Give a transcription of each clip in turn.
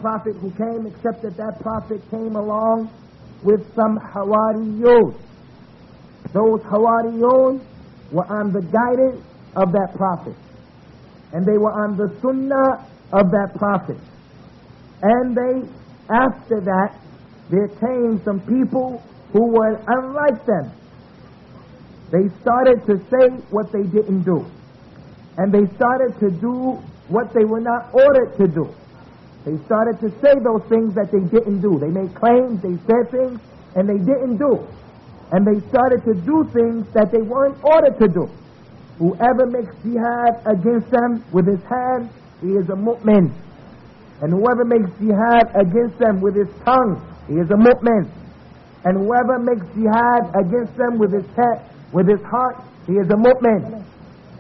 prophet who came, except that that prophet came along with some Hawariyun. Those Hawariyun were on the guidance of that prophet, and they were on the sunnah of that prophet. And after that, there came some people who were unlike them. They started to say what they didn't do, and they started to do what they were not ordered to do. They started to say those things that they didn't do. They made claims, they said things, and they didn't do. And they started to do things that they weren't ordered to do. Whoever makes jihad against them with his hand, he is a mu'min. And whoever makes jihad against them with his tongue, he is a mu'min. And whoever makes jihad against them with his head, with his heart, he is a mu'min.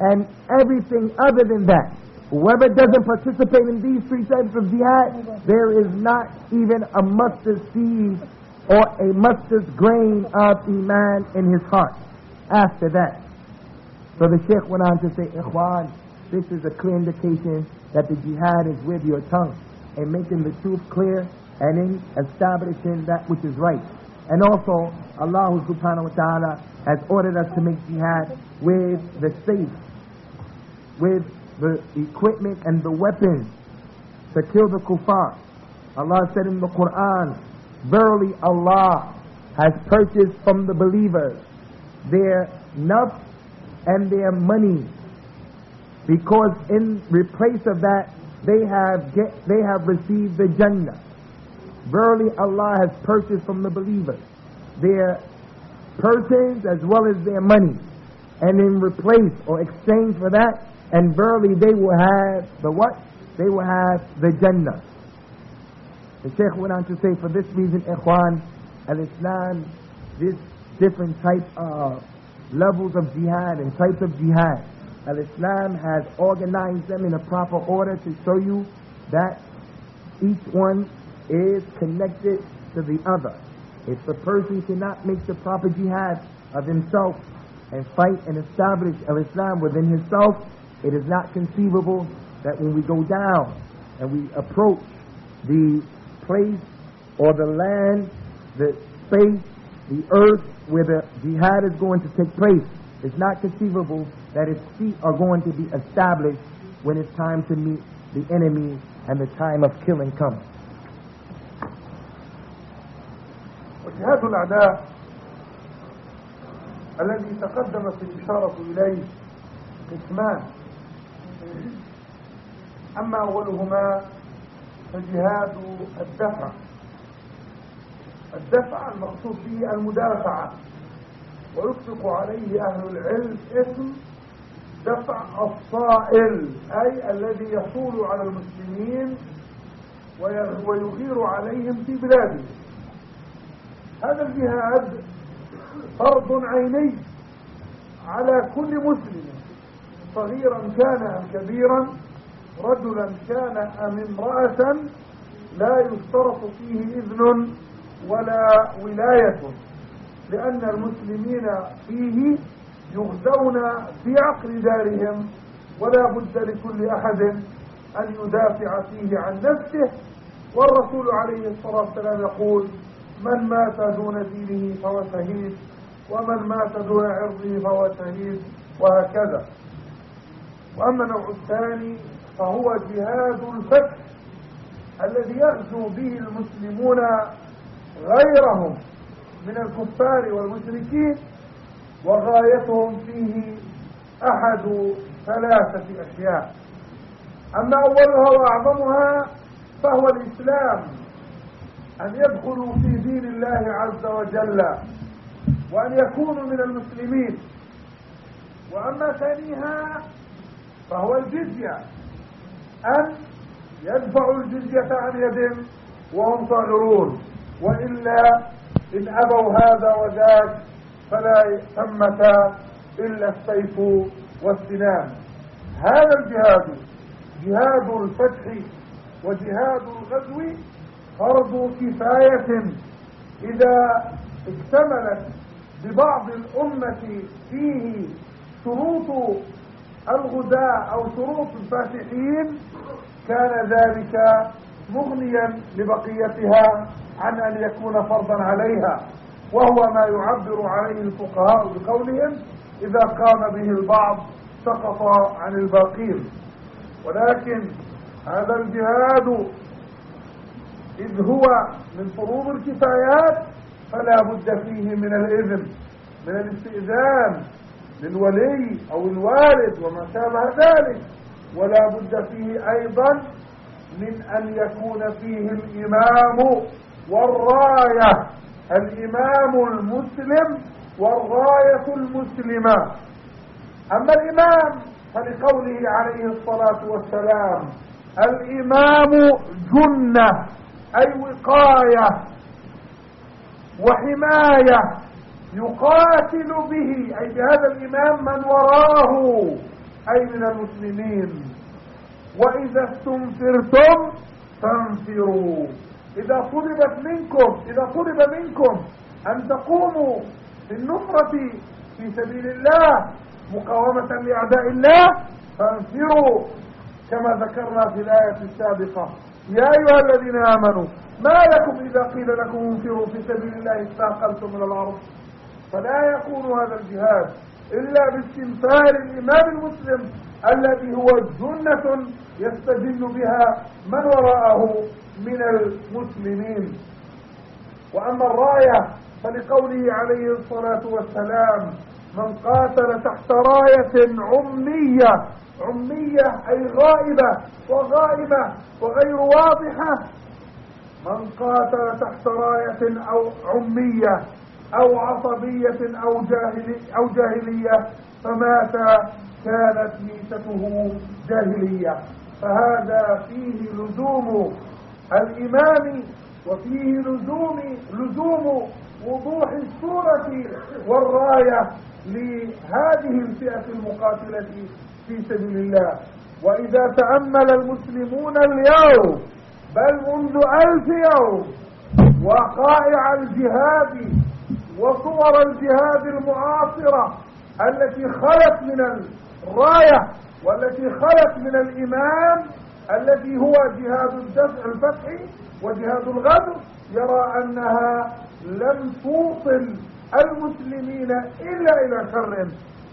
And everything other than that, whoever doesn't participate in these three types of jihad, there is not even a mustard seed or a mustard grain of iman in his heart after that. So the Shaykh went on to say, Ikhwan, this is a clear indication that the jihad is with your tongue, and making the truth clear, and in establishing that which is right. And also, Allah subhanahu wa ta'ala has ordered us to make jihad with the safe, with the equipment and the weapons to kill the kuffar. Allah said in the Qur'an, verily Allah has purchased from the believers their nafs and their money, because in replace of that they have received the Jannah. Verily Allah has purchased from the believers their persons as well as their money, and in replace or exchange for that, and verily they will have the what? They will have the Jannah. The Shaykh went on to say, for this reason, Ikhwan, al-Islam, this different type of levels of jihad and types of jihad, al-Islam has organized them in a proper order to show you that each one is connected to the other. If the person cannot make the proper jihad of himself and fight and establish al-Islam within himself, it is not conceivable that when we go down and we approach the place or the land, the space, the earth where the jihad is going to take place, it's not conceivable that its feet are going to be established when it's time to meet the enemy and the time of killing comes. وجهاد الأعداء الذي تقدمت الإشارة إليه قسمان، أما أولهما فجهاد الدفع. الدفع المقصود به المدافعة، ويطلق عليه أهل العلم اسم دفع الصائل، أي الذي يصول على المسلمين ويغير عليهم في بلادهم. هذا الجهاد فرض عيني على كل مسلم، صغيرا كان أم كبيرا، رجلا كان أم امرأة، لا يشترط فيه إذن ولا ولاية، لأن المسلمين فيه يغزون في عقر دارهم، ولا بد لكل أحد أن يدافع فيه عن نفسه. والرسول عليه الصلاة والسلام يقول: من مات دون دينه فهو شهيد، ومن مات دون عرضه فهو شهيد، وهكذا. وأما النوع الثاني فهو جهاد الفتح، الذي يغزو به المسلمون غيرهم من الكفار والمشركين، وغايتهم فيه أحد ثلاثة أشياء. أما أولها وأعظمها فهو الإسلام، أن يدخلوا في دين الله عز وجل وأن يكونوا من المسلمين. وأما ثانيها فهو الجزية، أن يدفعوا الجزية عن يد وهم صاغرون، وإلا إن أبوا هذا وذاك فلا ثمة إلا السيف والسنان. هذا الجهاد، جهاد الفتح وجهاد الغزو، فرض كفاية إذا اكتملت ببعض الأمة فيه شروط الغزاة أو شروط الفاتحين، كان ذلك مغنيا لبقيتها عن أن يكون فرضا عليها، وهو ما يعبر عليه الفقهاء بقولهم إذا قام به البعض سقط عن الباقين. ولكن هذا الجهاد إذ هو من فروض الكفايات فلا بد فيه من الإذن، من الاستئذان للولي أو الوالد وما شابه ذلك، ولا بد فيه أيضا من أن يكون فيه الإمام والراية، الإمام المسلم والراية المسلمة. أما الإمام فلقوله عليه الصلاة والسلام الإمام جنة، أي وقاية وحماية يقاتل به، أي بهذا الإمام من وراه أي من المسلمين. وإذا استنفرتم فانفروا، إذا طلب منكم أن تقوموا بالنصرة في سبيل الله مقاومة لأعداء الله فانفروا، كما ذكرنا في الآية السابقة يا أيها الذين آمنوا ما لكم إذا قيل لكم انفروا في سبيل الله استثقلتم من الأرض. فلا يكون هذا الجهاد إلا باستنفار الإمام المسلم الذي هو جنة يستجل بها من وراءه من المسلمين. وأما الراية فلقوله عليه الصلاة والسلام من قاتل تحت راية عمية أي غائبة وغائبة وغير واضحة، من قاتل تحت راية أو عمية أو عصبية أو جاهلية فمات كانت ميتته جاهلية. فهذا فيه لزوم الإمام وفيه لزوم وضوح الصورة والراية لهذه الفئة المقاتلة في سبيل الله. وإذا تأمل المسلمون اليوم بل منذ 1000 يوم وقائع الجهاد وصور الجهاد المعاصرة التي خلت من الراية والتي خلت من الإمام الذي هو جهاد الفتح وجهاد الغدر، يرى أنها لم توصل المسلمين إلا إلى شر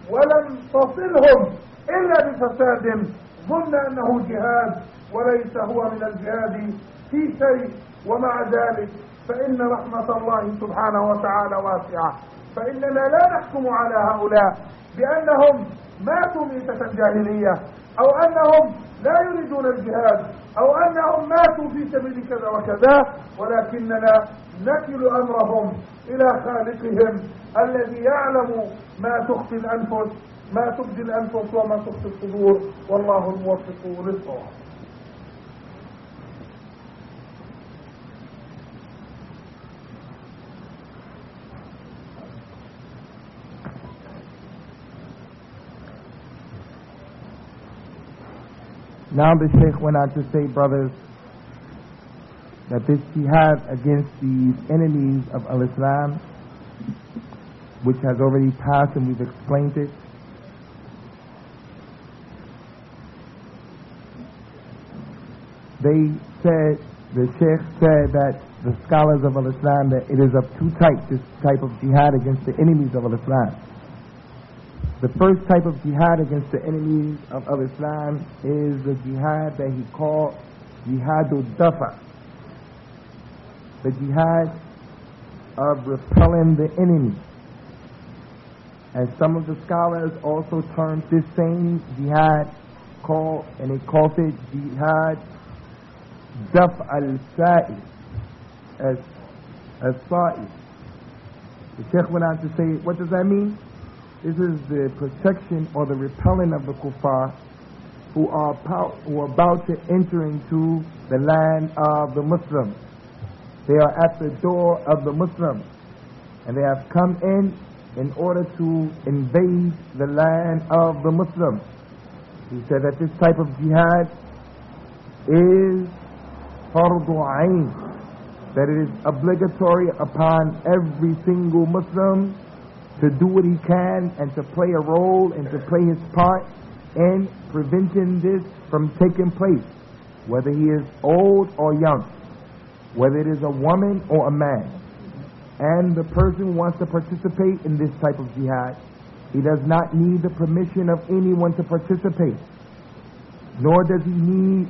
ولم تصلهم إلا بفساد، ظن أنه جهاد وليس هو من الجهاد في شيء. ومع ذلك فإن رحمة الله سبحانه وتعالى واسعة، فإننا لا نحكم على هؤلاء بأنهم ماتوا ميتة جاهلية أو أنهم لا يريدون الجهاد أو أنهم ماتوا في سبيل كذا وكذا، ولكننا نكل أمرهم إلى خالقهم الذي يعلم ما تخفي الأنفس، ما تبدي الأنفس وما تخفي الصدور، والله الموفق للصواب. Now the Sheikh went on to say, brothers, that this jihad against these enemies of al-Islam, which has already passed and we've explained it, the Sheikh said that the scholars of al-Islam, that it is of two types, this type of jihad against the enemies of al-Islam. The first type of jihad against the enemies of al-Islam is the jihad that he called jihadul dafa, the jihad of repelling the enemy. And some of the scholars also term this same jihad and he calls it jihad daf al-sa'i, as-sa'i. The Sheikh went on to say, what does that mean? This is the protection or the repelling of the kuffar who are about to enter into the land of the Muslims. They are at the door of the Muslims and they have come in order to invade the land of the Muslims. He said that this type of jihad is fardu ayn, that it is obligatory upon every single Muslim to do what he can and to play a role and to play his part in preventing this from taking place. whether he is old or young, whether it is a woman or a man, and the person wants to participate in this type of jihad, he does not need the permission of anyone to participate, nor does he need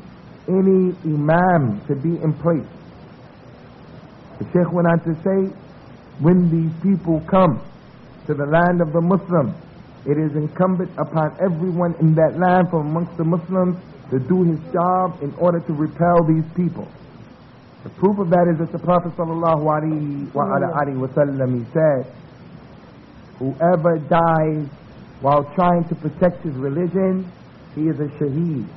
any imam to be in place. The Shaykh went on to say, when these people come to the land of the Muslims, it is incumbent upon everyone in that land from amongst the Muslims to do his job in order to repel these people. The proof of that is that the Prophet ﷺ, he said, whoever dies while trying to protect his religion, he is a shaheed.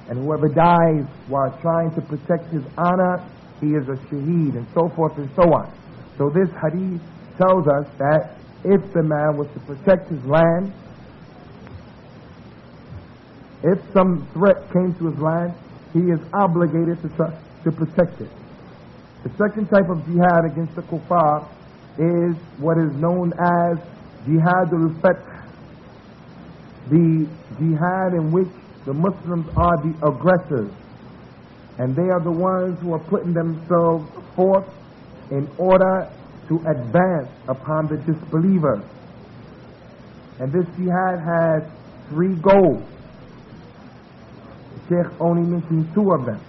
And whoever dies while trying to protect his honor, he is a shaheed, and so forth and so on. So this hadith tells us that if the man was to protect his land, if some threat came to his land, he is obligated to protect it. The second type of jihad against the kuffar is what is known as Jihad al-Fath, the jihad in which the Muslims are the aggressors, and they are the ones who are putting themselves forth in order to advance upon the disbelievers. And this jihad has 3 goals. The Sheikh only mentioned 2 of them.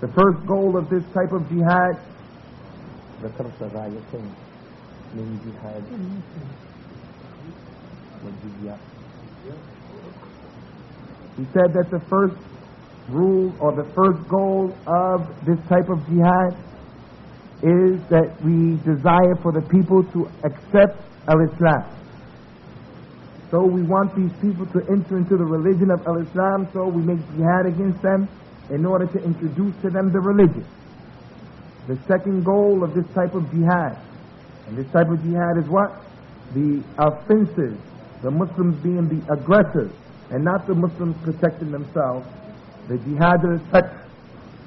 The first goal of this type of jihad, he said that the first rule or the first goal of this type of jihad is that we desire for the people to accept al-Islam. So we want these people to enter into the religion of al-Islam, so we make jihad against them in order to introduce to them the religion. The second goal of this type of jihad, and this type of jihad is what? The offenses, the Muslims being the aggressors, and not the Muslims protecting themselves. The jihad al-fath,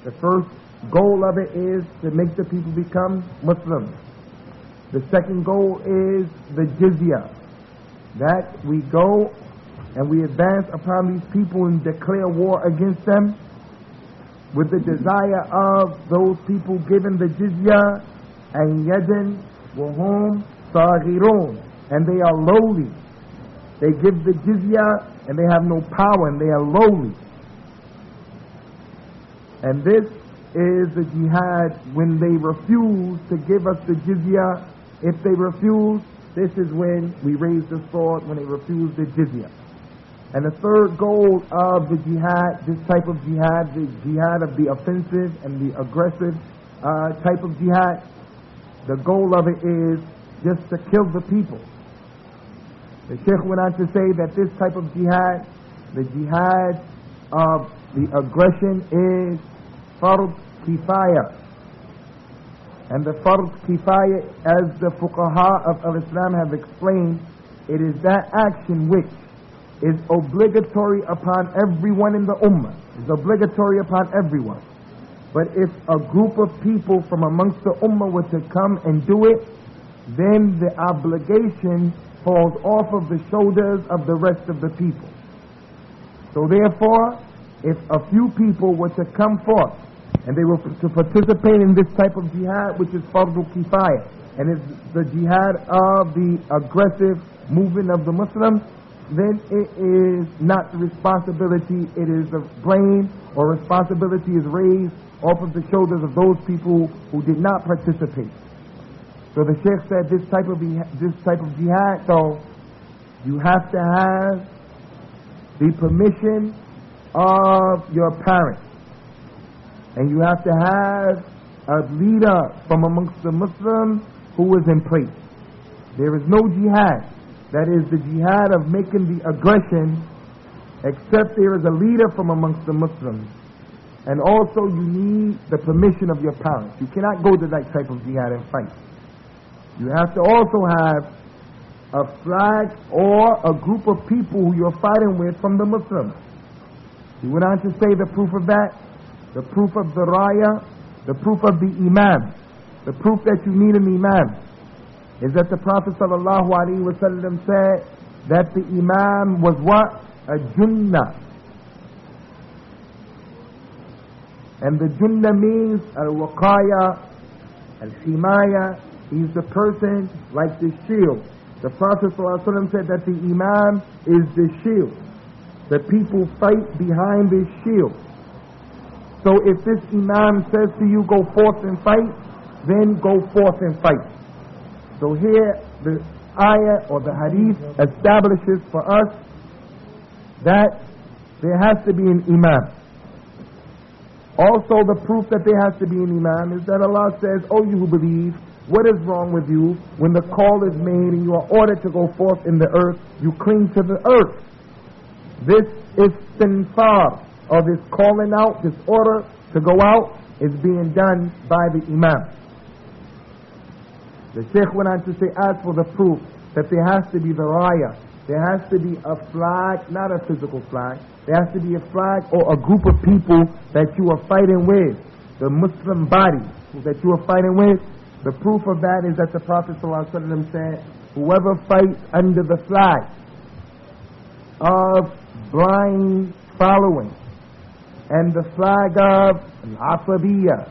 the first goal of it is to make the people become Muslims. The second goal is the jizya, that we go and we advance upon these people and declare war against them with the desire of those people given the jizya and yadin wahum saghirun, and they are lowly. They give the jizya and they have no power and they are lowly. And this is the jihad when they refuse to give us the jizya. If they refuse, this is when we raise the sword, when they refuse the jizya. And the third goal of the jihad, this type of jihad, the jihad of the offensive and the aggressive type of jihad, the goal of it is just to kill the people. The Sheikh went on to say that this type of jihad, the jihad of the aggression, is fard kifaya. And the fard kifaya, as the fuqaha of al-Islam have explained, it is that action which is obligatory upon everyone in the ummah. It's obligatory upon everyone. But if a group of people from amongst the ummah were to come and do it, then the obligation falls off of the shoulders of the rest of the people. So therefore, if a few people were to come forth and they were to participate in this type of jihad, which is fardu kifaya, and it's the jihad of the aggressive movement of the Muslims, then it is not the responsibility, it is the blame or responsibility is raised off of the shoulders of those people who did not participate. So the Sheikh said this type of jihad, so you have to have the permission of your parents, and you have to have a leader from amongst the Muslims who is in place. There is no jihad that is the jihad of making the aggression except there is a leader from amongst the Muslims. And also you need the permission of your parents. You cannot go to that type of jihad and fight. You have to also have a flag or a group of people who you're fighting with from the Muslims. He went on to say the proof of that, the proof of the raya, the proof of the imam, the proof that you need an imam, is that the Prophet ﷺ said that the imam was what? A junnah. And the Junna means al-Waqaya, al-Himaya. He's the person like the shield. The Prophet ﷺ said that the Imam is the shield. The people fight behind this shield. So if this Imam says to you, go forth and fight, then go forth and fight. So here the ayah or the hadith establishes for us that there has to be an Imam. Also the proof that there has to be an Imam is that Allah says, "O you who believe, what is wrong with you when the call is made and you are ordered to go forth in the earth, you cling to the earth." This istinfar, or this calling out, this order to go out, is being done by the Imam. The Shaykh went on to say, as for the proof that there has to be the raya, there has to be a flag, not a physical flag, there has to be a flag or a group of people that you are fighting with, the Muslim body that you are fighting with. The proof of that is that the Prophet ﷺ said, whoever fights under the flag of blind following and the flag of al-Asabiyya,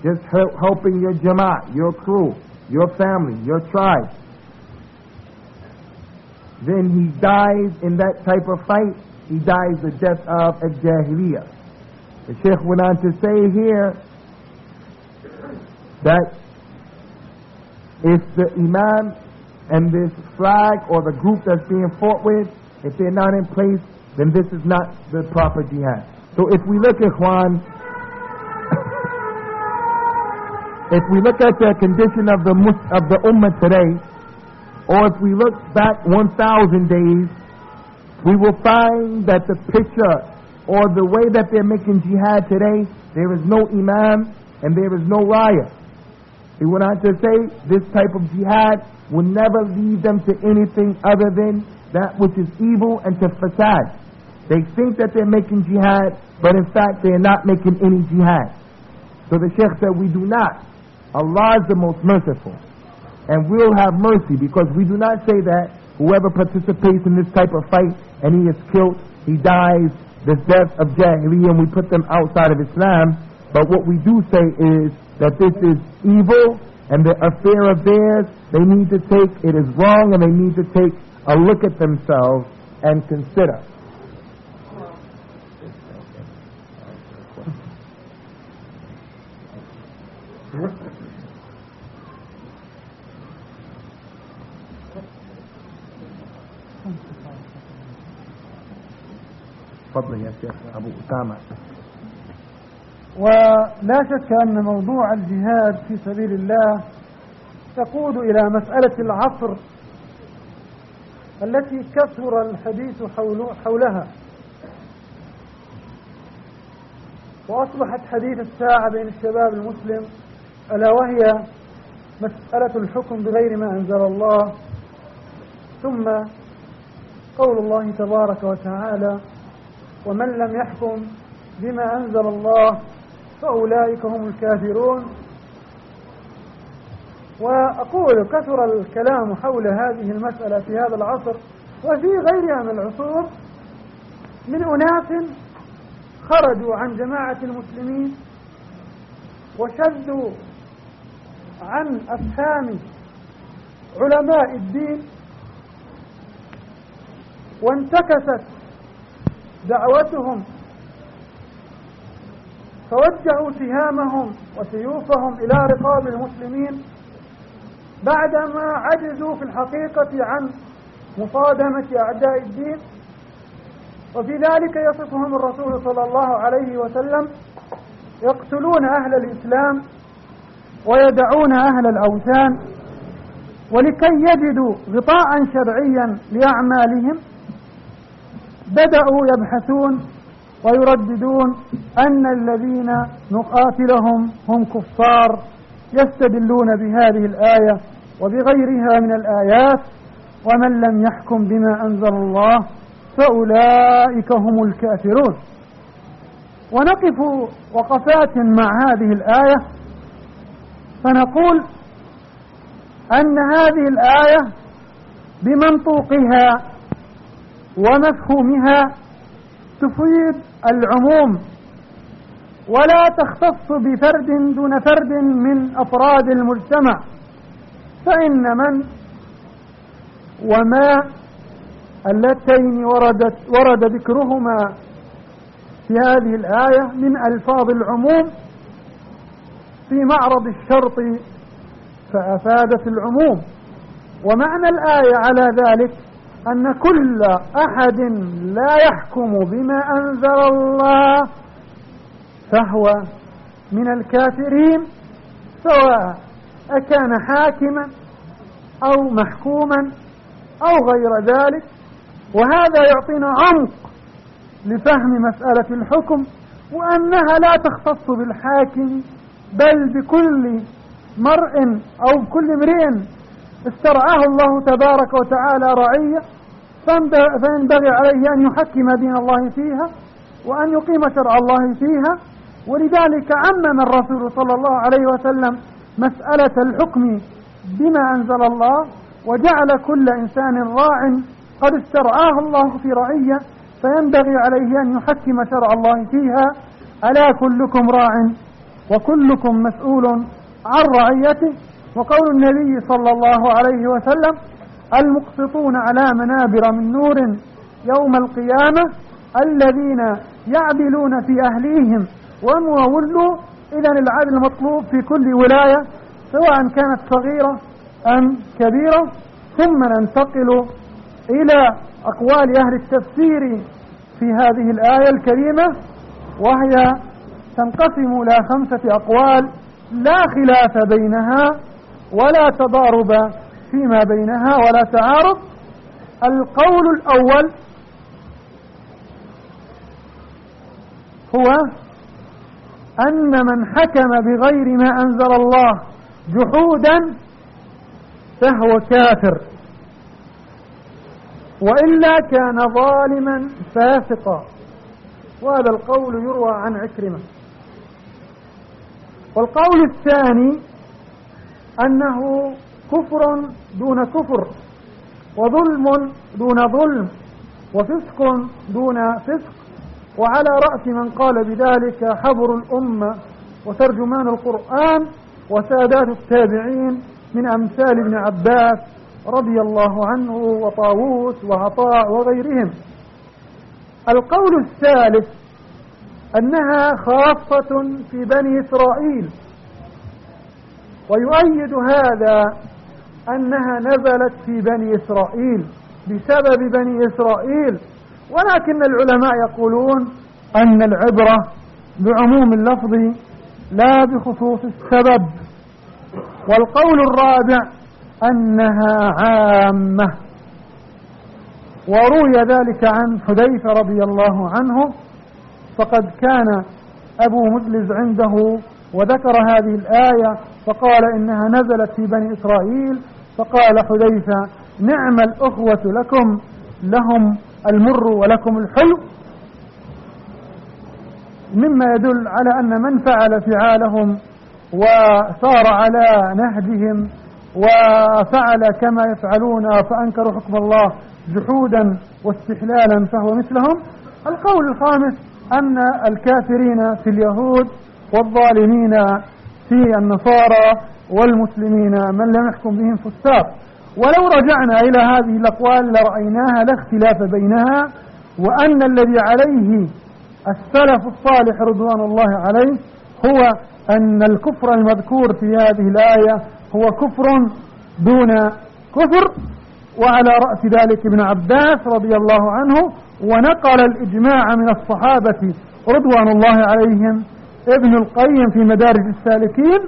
just helping your Jama'at, your crew, your family, your tribe, then he dies in that type of fight, he dies the death of al-Jahiliyyah. The Shaykh went on to say here that if the Imam and this flag or the group that's being fought with, if they're not in place, then this is not the proper jihad. So if we look at Ikhwan, if we look at the condition of the Ummah today, or if we look back 1,000 days, we will find that the picture or the way that they're making jihad today, there is no Imam and there is no raya. He went on to say this type of jihad will never lead them to anything other than that which is evil and to fasad. They think that they're making jihad, but in fact they are not making any jihad. So the Shaykh said, we do not. Allah is the most merciful, and we'll have mercy, because we do not say that whoever participates in this type of fight and he is killed, he dies the death of Jahiliyyah and we put them outside of Islam. But what we do say is that this is evil and the affair of theirs, they need to take, it is wrong, and they need to take a look at themselves and consider. تفضل يا شيخ أبو أسامة. ولا شك أن موضوع الجهاد في سبيل الله تقود إلى مسألة العصر التي كثر الحديث حولها، وأصبحت حديث الساعة بين الشباب المسلم، ألا وهي مسألة الحكم بغير ما أنزل الله، ثم قول الله تبارك وتعالى: ومن لم يحكم بما أنزل الله فأولئك هم الكافرون. وأقول كثر الكلام حول هذه المسألة في هذا العصر وفي غيرها من العصور من أناس خرجوا عن جماعة المسلمين وشذوا عن أفهام علماء الدين، وانتكست دعوتهم، فوجهوا سهامهم وسيوفهم إلى رقاب المسلمين بعدما عجزوا في الحقيقة عن مصادمة أعداء الدين. وفي ذلك يصفهم الرسول صلى الله عليه وسلم: يقتلون أهل الإسلام ويدعون أهل الأوثان، ولكي يجدوا غطاء شرعيا لأعمالهم بدأوا يبحثون ويرددون أن الذين نقاتلهم هم كفار، يستدلون بهذه الآية وبغيرها من الآيات: ومن لم يحكم بما أنزل الله فأولئك هم الكافرون. ونقف وقفات مع هذه الآية فنقول أن هذه الآية بمنطوقها ومفهومها تفيد العموم ولا تختص بفرد دون فرد من أفراد المجتمع، فإن من وما اللتين ورد ذكرهما في هذه الآية من ألفاظ العموم في معرض الشرط فأفادت العموم. ومعنى الآية على ذلك أن كل أحد لا يحكم بما أنزل الله فهو من الكافرين، سواء أكان حاكما أو محكوما أو غير ذلك. وهذا يعطينا عمق لفهم مسألة الحكم، وأنها لا تختص بالحاكم بل بكل مرء أو بكل امرئ استرعاه الله تبارك وتعالى رعية، فينبغي عليه أن يحكم دين الله فيها وأن يقيم شرع الله فيها. ولذلك عمم الرسول صلى الله عليه وسلم مسألة الحكم بما أنزل الله، وجعل كل إنسان راع قد استرعاه الله في رعية، فينبغي عليه أن يحكم شرع الله فيها. ألا كلكم راع وكلكم مسؤول عن رعيته. وقول النبي صلى الله عليه وسلم: المقسطون على منابر من نور يوم القيامة الذين يعدلون في أهليهم وولوا. إذن العدل مطلوب في كل ولاية سواء كانت صغيرة أم كبيرة. ثم ننتقل إلى أقوال أهل التفسير في هذه الآية الكريمة، وهي تنقسم إلى 5 أقوال لا خلاف بينها ولا تضارب فيما بينها ولا تعارض. القول الأول هو أن من حكم بغير ما أنزل الله جحودا فهو كافر، وإلا كان ظالما فاسقا. وهذا القول يروى عن عكرمة. والقول الثاني أنه كفر دون كفر، وظلم دون ظلم، وفسق دون فسق. وعلى رأس من قال بذلك حبر الأمة وترجمان القرآن وسادات التابعين من أمثال ابن عباس رضي الله عنه وطاووس وعطاء وغيرهم. القول الثالث أنها خاصة في بني إسرائيل، ويؤيد هذا أنها نزلت في بني إسرائيل بسبب بني إسرائيل. ولكن العلماء يقولون أن العبرة بعموم اللفظ لا بخصوص السبب. والقول الرابع أنها عامة، وروي ذلك عن حذيفة رضي الله عنه، فقد كان أبو مجلس عنده وذكر هذه الآية فقال إنها نزلت في بني إسرائيل، فقال حذيفة: نعم الأخوة لكم، لهم المر ولكم الحلو، مما يدل على أن من فعل فعالهم وصار على نهجهم وفعل كما يفعلون فأنكروا حكم الله جحودا واستحلالا فهو مثلهم. القول الخامس أن الكافرين في اليهود والظالمين في النصارى والمسلمين من لم يحكم بهم فساق. ولو رجعنا إلى هذه الأقوال لرأيناها لا اختلاف بينها، وأن الذي عليه السلف الصالح رضوان الله عليه هو أن الكفر المذكور في هذه الآية هو كفر دون كفر. وعلى رأس ذلك ابن عباس رضي الله عنه، ونقل الإجماع من الصحابة رضوان الله عليهم ابن القيم في مدارج السالكين.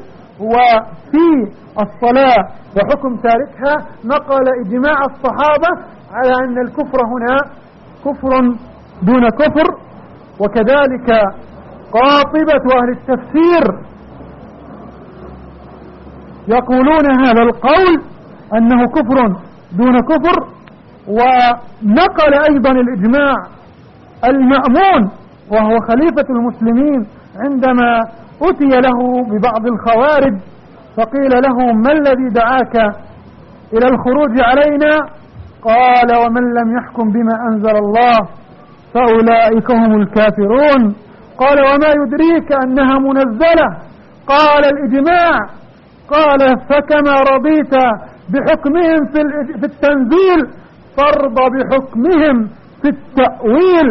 وفي الصلاة وحكم تاركها نقل إجماع الصحابة على أن الكفر هنا كفر دون كفر. وكذلك قاطبة أهل التفسير يقولون هذا القول أنه كفر دون كفر. ونقل أيضا الإجماع المأمون وهو خليفة المسلمين عندما أتي له ببعض الخوارج فقيل له: ما الذي دعاك إلى الخروج علينا؟ قال: ومن لم يحكم بما أنزل الله فأولئك هم الكافرون. قال وما يدريك أنها منزلة؟ قال الإجماع. قال فكما رضيت بحكمهم في التنزيل فارض بحكمهم في التأويل.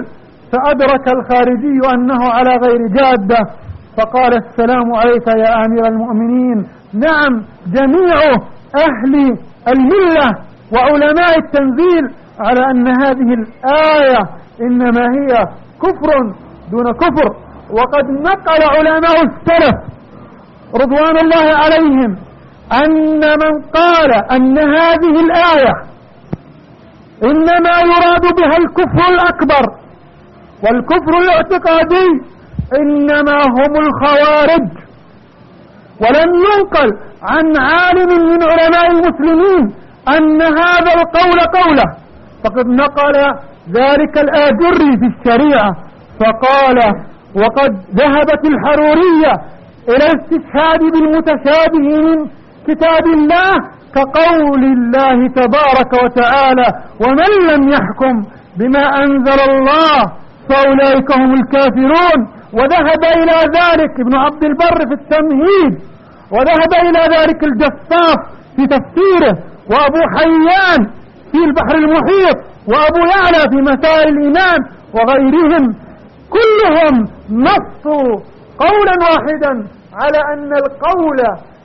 فأدرك الخارجي أنه على غير جادة فقال السلام عليك يا أمير المؤمنين. نعم، جميع أهل الملة وعلماء التنزيل على أن هذه الآية إنما هي كفر دون كفر. وقد نقل علماء السلف رضوان الله عليهم أن من قال أن هذه الآية إنما يراد بها الكفر الأكبر والكفر الاعتقادي إنما هم الخوارج. ولم ينقل عن عالم من علماء المسلمين أن هذا القول قوله، فقد نقل ذلك الآجري في الشريعة فقال وقد ذهبت الحرورية إلى الاستشهاد بالمتشابه من كتاب الله كقول الله تبارك وتعالى ومن لم يحكم بما أنزل الله فأولئك هم الكافرون. وذهب إلى ذلك ابن عبد البر في التمهيد، وذهب إلى ذلك الجفاف في تفسيره، وأبو حيان في البحر المحيط، وأبو يعلى في مسائل الإيمان وغيرهم، كلهم نصوا قولا واحدا على أن القول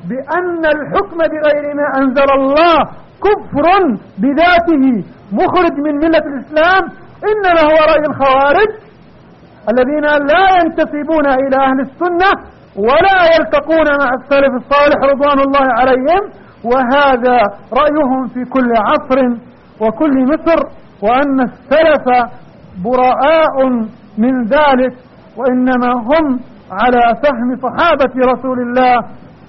بأن الحكم بغير ما أنزل الله كفر بذاته مخرج من ملة الإسلام إنما هو رأي الخوارج الذين لا ينتسبون إلى أهل السنة ولا يلتقون مع السلف الصالح رضوان الله عليهم، وهذا رأيهم في كل عصر وكل مصر، وأن السلف براء من ذلك وإنما هم على فهم صحابة رسول الله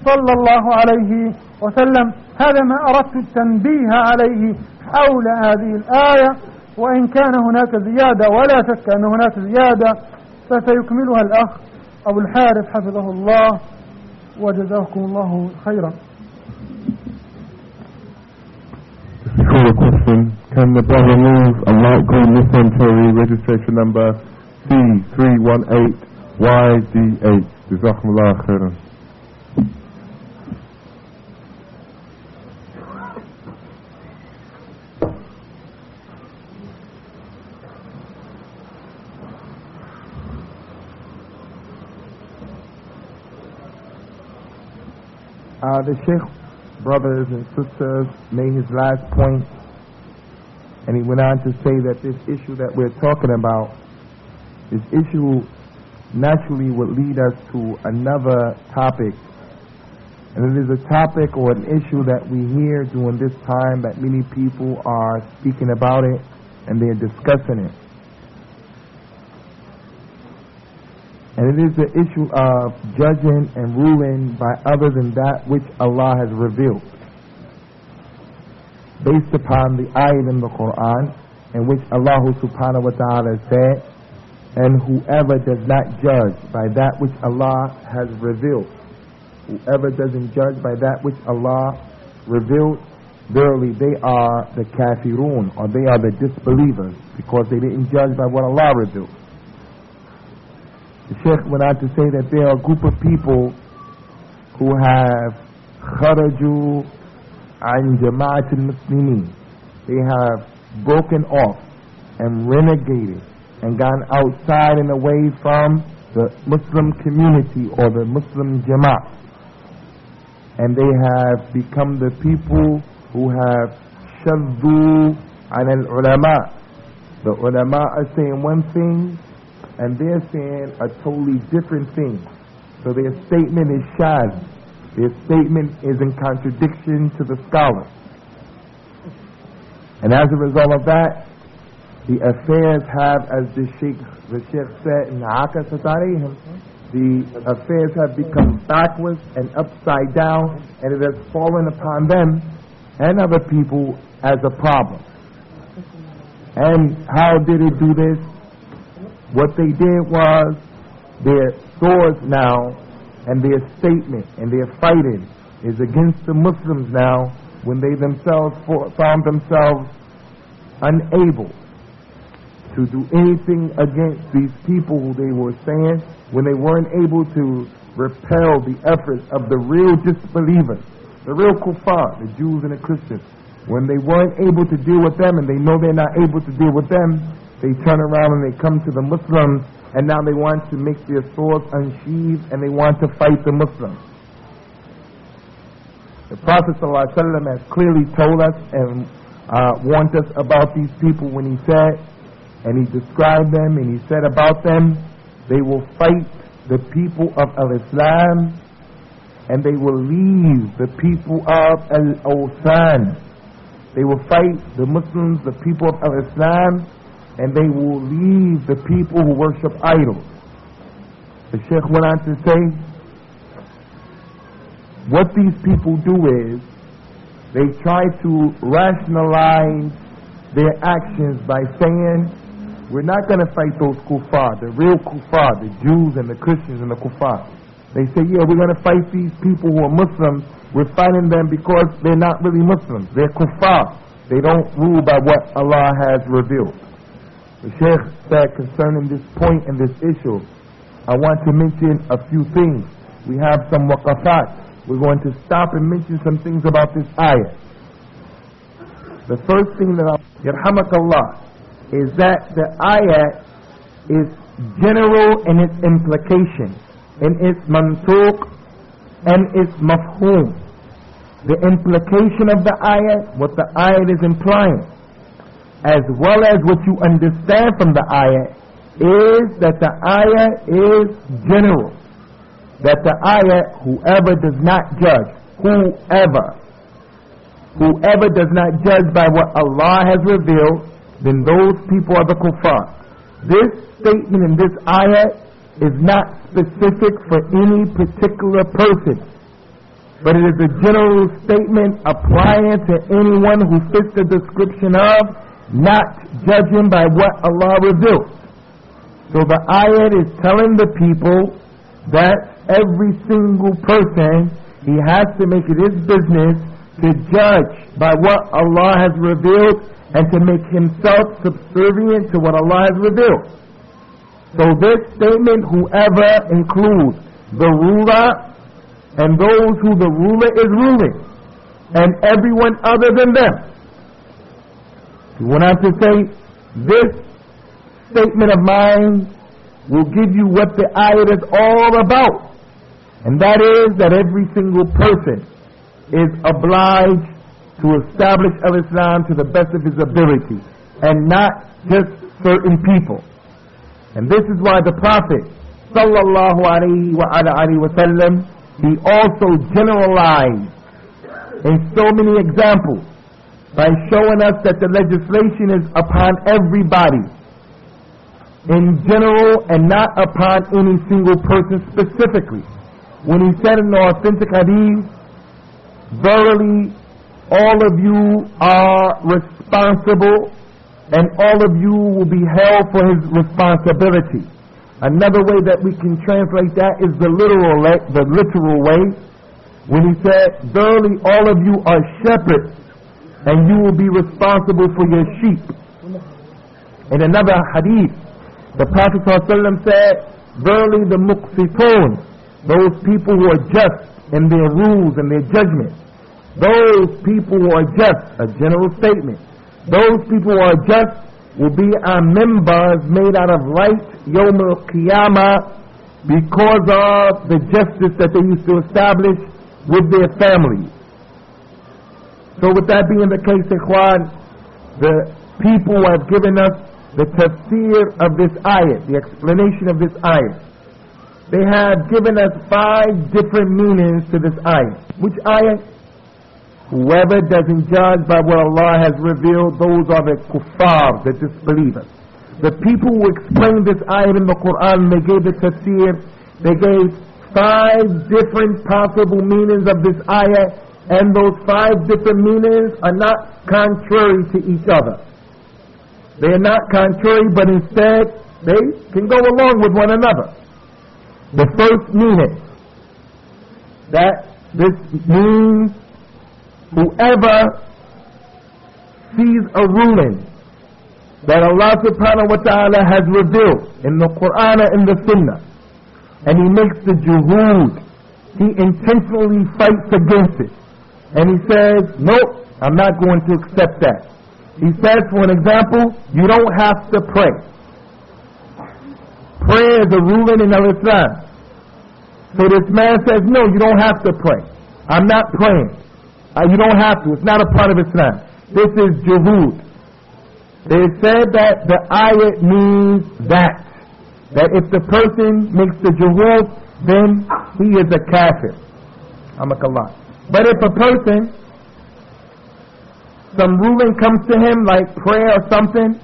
صلى الله عليه وسلم. هذا ما أردت التنبيه عليه حول هذه الآية، وإن كان هناك زيادة ولا شك أن هناك زيادة فسيكملها الأخ أبو الحارث حفظه الله وجزاكم الله خيرا. Before the question, can the brother move a light green Nissan Cherry registration number C318YD8? Jazakumullah khairan. The Sheikh, brothers and sisters, made his last point, and he went on to say that this issue that we're talking about, this issue naturally would lead us to another topic, and it is a topic or an issue that we hear during this time that many people are speaking about it and they're discussing it. And it is the issue of judging and ruling by other than that which Allah has revealed, based upon the ayat in the Qur'an in which Allah subhanahu wa ta'ala said, and whoever does not judge by that which Allah has revealed, whoever doesn't judge by that which Allah revealed, verily they are the kafirun, or they are the disbelievers, because they didn't judge by what Allah revealed. The Sheikh went on to say that there are a group of people who have kharaju an jama'at al-muslimin. They have broken off and renegated and gone outside and away from the Muslim community or the Muslim jama'at. And they have become the people who have shaddu an al-ulama. The ulama are saying one thing and they're saying a totally different thing. So their statement is shadh. Their statement is in contradiction to the scholars. And as a result of that, the affairs have, as the Sheikh said, the affairs have become backwards and upside down, and it has fallen upon them and other people as a problem. And how did it do this? What they did was their swords now and their statement and their fighting is against the Muslims now when they themselves found themselves unable to do anything against these people who they were saying, when they weren't able to repel the efforts of the real disbelievers, the real kuffar, the Jews and the Christians. When they weren't able to deal with them and they know they're not able to deal with them, they turn around and they come to the Muslims, and now they want to make their swords unsheathed and they want to fight the Muslims. The Prophet ﷺ has clearly told us and warned us about these people when he said, and he described them and he said about them, they will fight the people of al-Islam and they will leave the people of al-Awthan. They will fight the Muslims, the people of al-Islam, and they will leave the people who worship idols. The Sheikh went on to say, what these people do is, they try to rationalize their actions by saying, we're not going to fight those kuffar, the real kuffar, the Jews and the Christians and the kuffar. They say, yeah, we're going to fight these people who are Muslims. We're fighting them because they're not really Muslims. They're kuffar. They don't rule by what Allah has revealed. The Shaykh said concerning this point and this issue, I want to mention a few things. We have some waqafat. We're going to stop and mention some things about this ayah. The first thing that Yarhamakallah, is that the ayah is general in its implication, in its mantuq and its mafhum. The implication of the ayah, what the ayah is implying, as well as what you understand from the ayah, is that the ayah is general. That the ayah, whoever does not judge, whoever does not judge by what Allah has revealed, then those people are the kuffar. This statement in this ayah is not specific for any particular person, but it is a general statement applying to anyone who fits the description of not judging by what Allah reveals. So the ayah is telling the people that every single person, he has to make it his business to judge by what Allah has revealed and to make himself subservient to what Allah has revealed. So this statement, whoever, includes the ruler and those who the ruler is ruling, and everyone other than them. He went on to say, this statement of mine will give you what the ayat is all about, and that is that every single person is obliged to establish al-Islam to the best of his ability, and not just certain people. And this is why the Prophet sallallahu alaihi wasallam, he also generalized in so many examples by showing us that the legislation is upon everybody in general and not upon any single person specifically. When he said in the authentic hadith, verily all of you are responsible and all of you will be held for his responsibility. Another way that we can translate that is the literal way, when he said, verily all of you are shepherds and you will be responsible for your sheep. In another hadith, the Prophet ﷺ said, verily the muqsitun, those people who are just in their rules and their judgment, those people who are just, a general statement, those people who are just will be our members made out of light Yawm al-Qiyamah because of the justice that they used to establish with their families. So with that being the case, Ikhwan, the people who have given us the tafsir of this ayat, the explanation of this ayat, they have given us 5 different meanings to this ayat. Which ayat? Whoever doesn't judge by what Allah has revealed, those are the kuffar, the disbelievers. The people who explained this ayat in the Qur'an, they gave the tafsir, they gave 5 different possible meanings of this ayat, and those 5 different meanings are not contrary to each other. They are not contrary, but instead they can go along with one another. The first meaning, that this means whoever sees a ruling that Allah subhanahu wa ta'ala has revealed in the Qur'an and in the Sunnah, and he makes the juhud, he intentionally fights against it, and he says, nope, I'm not going to accept that. He says, for an example, you don't have to pray. Prayer is a ruling in Islam. So this man says, no, you don't have to pray. I'm not praying. You don't have to. It's not a part of Islam. This is juhud. They said that the ayat means that if the person makes the juhud, then he is a kafir. Amakallah. But if a person, some ruling comes to him like prayer or something,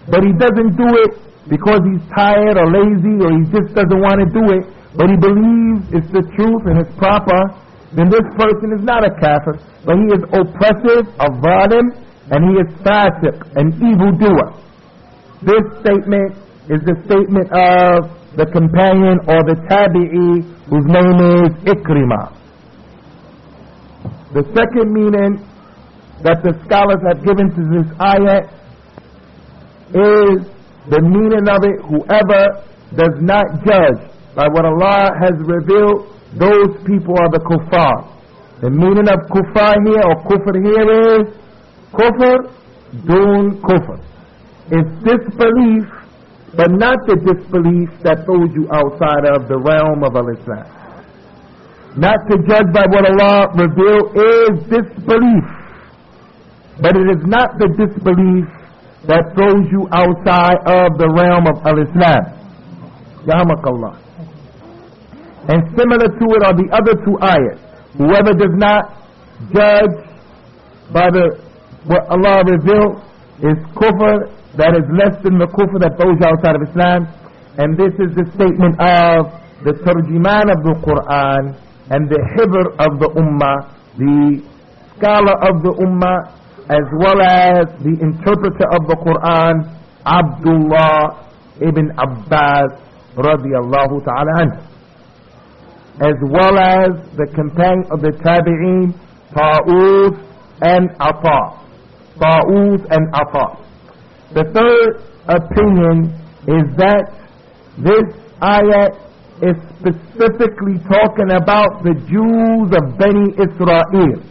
but he doesn't do it because he's tired or lazy or he just doesn't want to do it, but he believes it's the truth and it's proper, then this person is not a kafir, but he is oppressive, a zalim, and he is fasiq, an evildoer. This statement is the statement of the companion or the tabi'i whose name is Ikrimah. The second meaning that the scholars have given to this ayat is the meaning of it, whoever does not judge by what Allah has revealed, those people are the kuffar. The meaning of kuffar here or kufr here is kufr dun kufr. It's disbelief, but not the disbelief that throws you outside of the realm of al-Islam. Not to judge by what Allah revealed is disbelief, but it is not the disbelief that throws you outside of the realm of al-Islam. Yahmakallah. And similar to it are the other two ayats. Whoever does not judge by what Allah revealed is kufr, that is less than the kufr that throws you outside of Islam. And this is the statement of the tarjuman of the Qur'an and the hibr of the ummah, the scholar of the ummah, as well as the interpreter of the Qur'an, Abdullah ibn Abbas radiyallahu ta'ala anhu, as well as the companion of the tabi'een, Ta'us and Ata. Ta'us and Ata. The third opinion is that this ayat is specifically talking about the Jews of Bani Israel.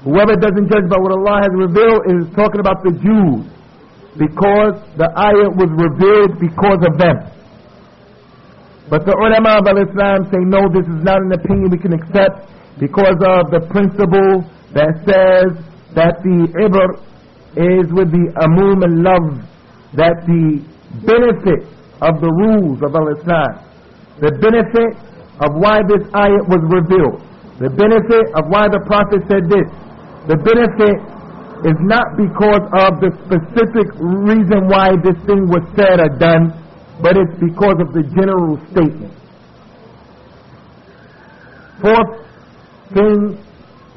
Whoever doesn't judge by what Allah has revealed is talking about the Jews, because the ayat was revealed because of them. But the ulama of al-Islam say, no, this is not an opinion we can accept because of the principle that says that the ibr is with the amum al-lafz, that the benefit of the rules of al-Islam, the benefit of why this ayat was revealed, the benefit of why the Prophet said this, the benefit is not because of the specific reason why this thing was said or done, but it's because of the general statement. Fourth thing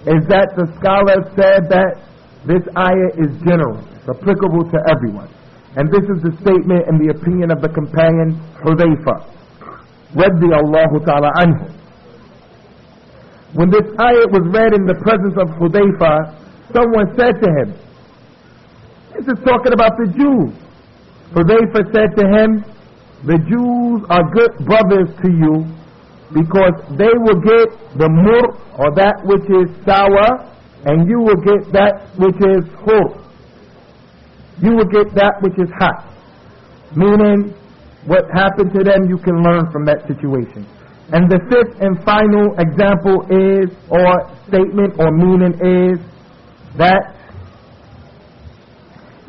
is that the scholar said that this ayah is general, it's applicable to everyone. And this is the statement and the opinion of the companion Hudayfa radiyallahu ta'ala anhu. When this ayah was read in the presence of Hudayfa, someone said to him, this is talking about the Jews. Hudayfa said to him, the Jews are good brothers to you because they will get the mur, or that which is sour, and you will get that which is hur. You will get that which is hot. Meaning, what happened to them, you can learn from that situation. And the fifth and final example is, or statement or meaning is, that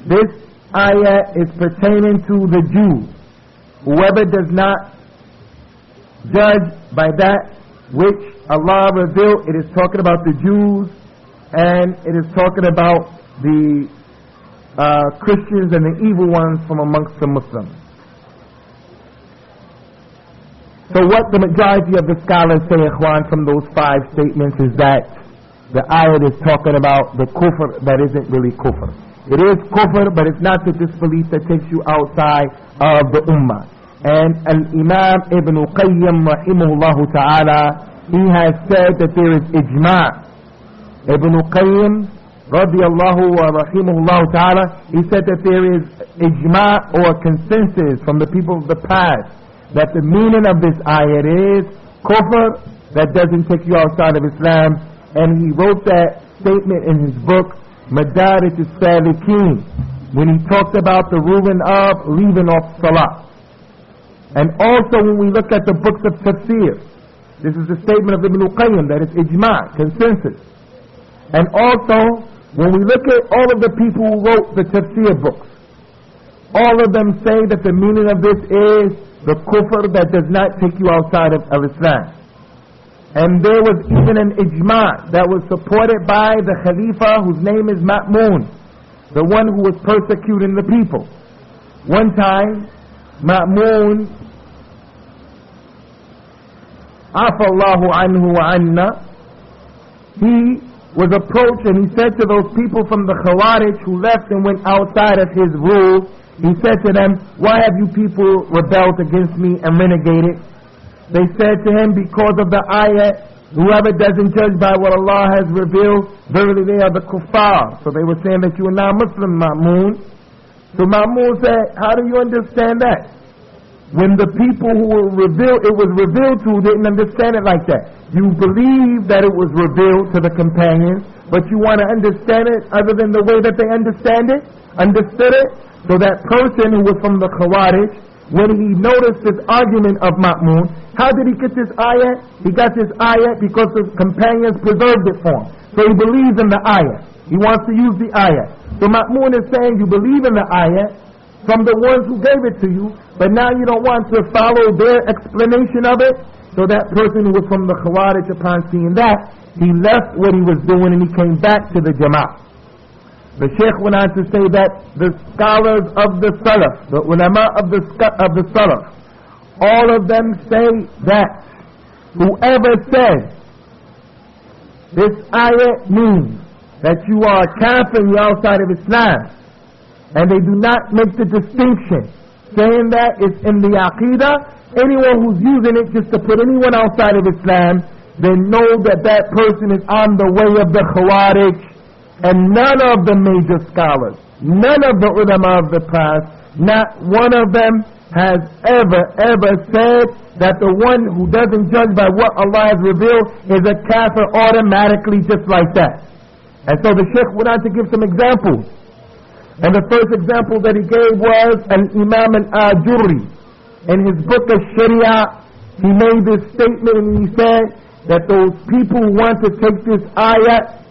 this ayah is pertaining to the Jews. Whoever does not judge by that which Allah revealed, it is talking about the Jews, and it is talking about the Christians and the evil ones from amongst the Muslims. So what the majority of the scholars say, Ikhwan, from those five statements is that the ayat is talking about the kufr that isn't really kufr. It is kufr, but it's not the disbelief that takes you outside of the ummah. And Al-Imam Ibn Qayyim rahimahullah ta'ala, he has said that there is ijma'. Ibn Qayyim radiyallahu wa rahimahullah ta'ala, he said that there is ijma' or consensus from the people of the past that the meaning of this ayat is kufr that doesn't take you outside of Islam, and he wrote that statement in his book Manhaj al-Salikin when he talked about the ruling of leaving off salah. And also when we look at the books of tafsir, this is the statement of Ibn al-Qayyim that it's ijma', consensus. And also when we look at all of the people who wrote the tafsir books, all of them say that the meaning of this is the kufr that does not take you outside of Islam. And there was even an ijma' that was supported by the Khalifa whose name is Ma'mun, the one who was persecuting the people. One time, Ma'mun, afallahu anhu wa anna, he was approached and he said to those people from the Khawarij who left and went outside of his rule, he said to them, why have you people rebelled against me and renegated? They said to him, because of the ayat, whoever doesn't judge by what Allah has revealed, verily they are the kuffar. So they were saying that you are not Muslim, Ma'mun. So Ma'mun said, how do you understand that? When the people who were revealed, it was revealed to, didn't understand it like that. You believe that it was revealed to the companions, but you want to understand it other than the way that they understood it? So that person who was from the Khawarij, when he noticed this argument of Ma'mun, how did he get this ayat? He got this ayat because the companions preserved it for him. So he believes in the ayat. He wants to use the ayat. So Ma'mun is saying you believe in the ayat from the ones who gave it to you, but now you don't want to follow their explanation of it. So that person who was from the Khawarij, upon seeing that, he left what he was doing and he came back to the Jama'ah. The Shaykh went on to say that the scholars of the Salaf, the ulama of the Salaf, all of them say that whoever says this ayat means that you are a kafir, you're outside of Islam, and they do not make the distinction, saying that it's in the aqidah, anyone who's using it just to put anyone outside of Islam, then know that that person is on the way of the Khawarij. And none of the major scholars, none of the ulama of the past, not one of them has ever said that the one who doesn't judge by what Allah has revealed is a kafir automatically just like that. And so the Shaykh went on to give some examples. And the first example that he gave was al-Imam al-Ajurri. In his book of Sharia, he made this statement and he said that those people who want to take this ayat,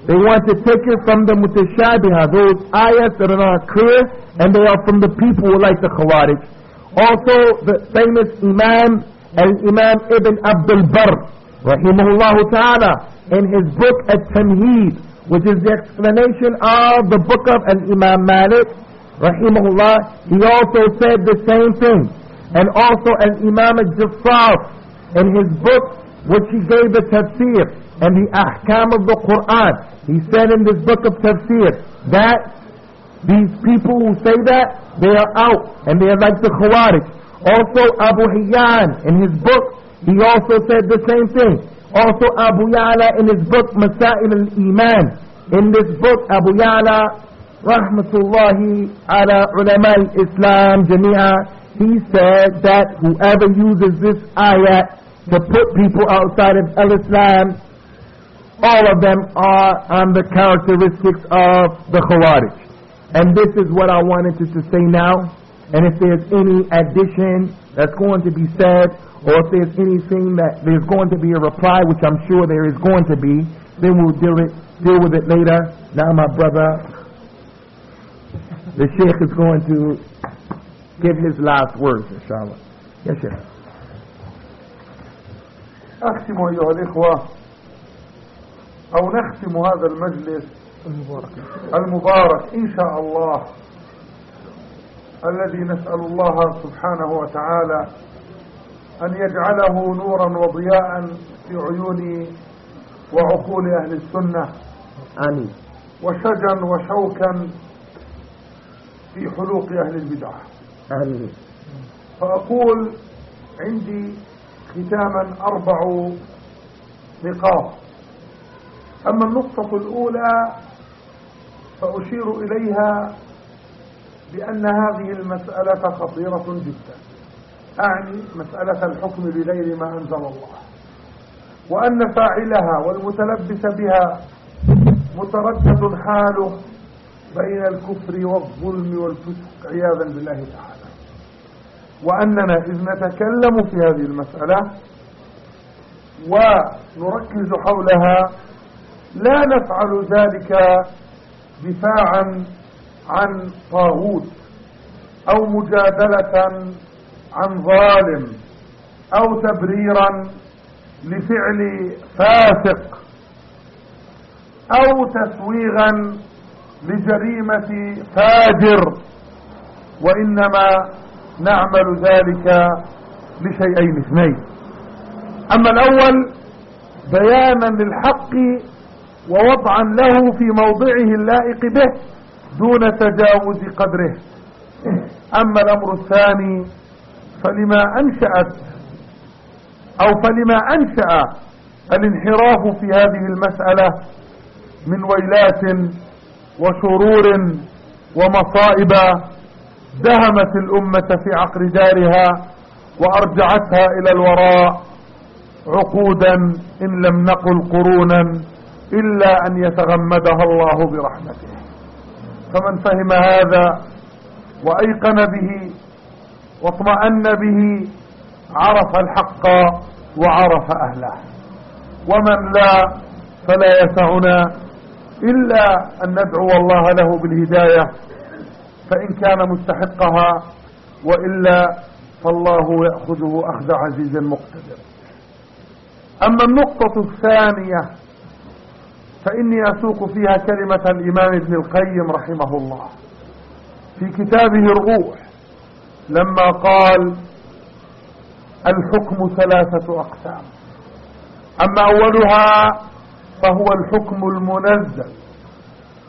they want to take it from the mutashabihah, those ayats that are not clear, and they are from the people who like the Khawarij. Also, the famous Imam, al-Imam Ibn Abdul Barr, rahimahullah ta'ala, in his book At-Tamheed, which is the explanation of the book of al-Imam Malik, rahimahullah, he also said the same thing. And also al-Imam al-Jassar, in his book, which he gave the tafsir, and the ahkam of the Qur'an, he said in this book of tafsir that these people who say that, they are out and they are like the Khawarij. Also Abu Hayyan in his book, he also said the same thing. Also Abu Ya'la in his book Masail al-Iman, in this book Abu Ya'la rahmatullahi ala ulama al-Islam jami'a, he said that whoever uses this ayat to put people outside of al-Islam, all of them are on the characteristics of the Khawarij. And this is what I wanted to say now. And if there's any addition that's going to be said, or if there's anything that there's going to be a reply, which I'm sure there is going to be, then we'll deal with it later. Now my brother, the Sheikh, is going to give his last words, inshallah. Yes, Sheikh. أختم أيها الإخوة، أو نختم هذا المجلس المبارك إن شاء الله، الذي نسأل الله سبحانه وتعالى أن يجعله نورا وضياء في عيون وعقول أهل السنة، آمين، وشجا وشوكا في حلوق أهل البدعة، آمين. فأقول عندي ختاما 4 نقاط. أما النقطة الأولى فأشير إليها بأن هذه المسألة خطيرة جدا، أعني مسألة الحكم بغير ما أنزل الله، وأن فاعلها والمتلبس بها متردد حاله بين الكفر والظلم والفسق عياذا بالله تعالى. وأننا إذ نتكلم في هذه المسألة ونركز حولها لا نفعل ذلك دفاعا عن طاغوت أو مجادلة عن ظالم أو تبريرا لفعل فاسق أو تسويغا لجريمة فاجر، وإنما نعمل ذلك لشيئين اثنين: أما الأول بيانا للحق ووضعا له في موضعه اللائق به دون تجاوز قدره. أما الأمر الثاني فلما أنشأ الانحراف في هذه المسألة من ويلات وشرور ومصائب دهمت الأمة في عقر دارها وأرجعتها إلى الوراء عقودا إن لم نقل قرونا، إلا أن يتغمدها الله برحمته. فمن فهم هذا وأيقن به واطمأن به عرف الحق وعرف أهله، ومن لا فلا يسعنا إلا أن ندعو الله له بالهداية فإن كان مستحقها، وإلا فالله يأخذه أخذ عزيز مقتدر. أما النقطة الثانية فإني أسوق فيها كلمة الإمام ابن القيم رحمه الله في كتابه الروح لما قال: الحكم 3 أقسام، أما أولها فهو الحكم المنزل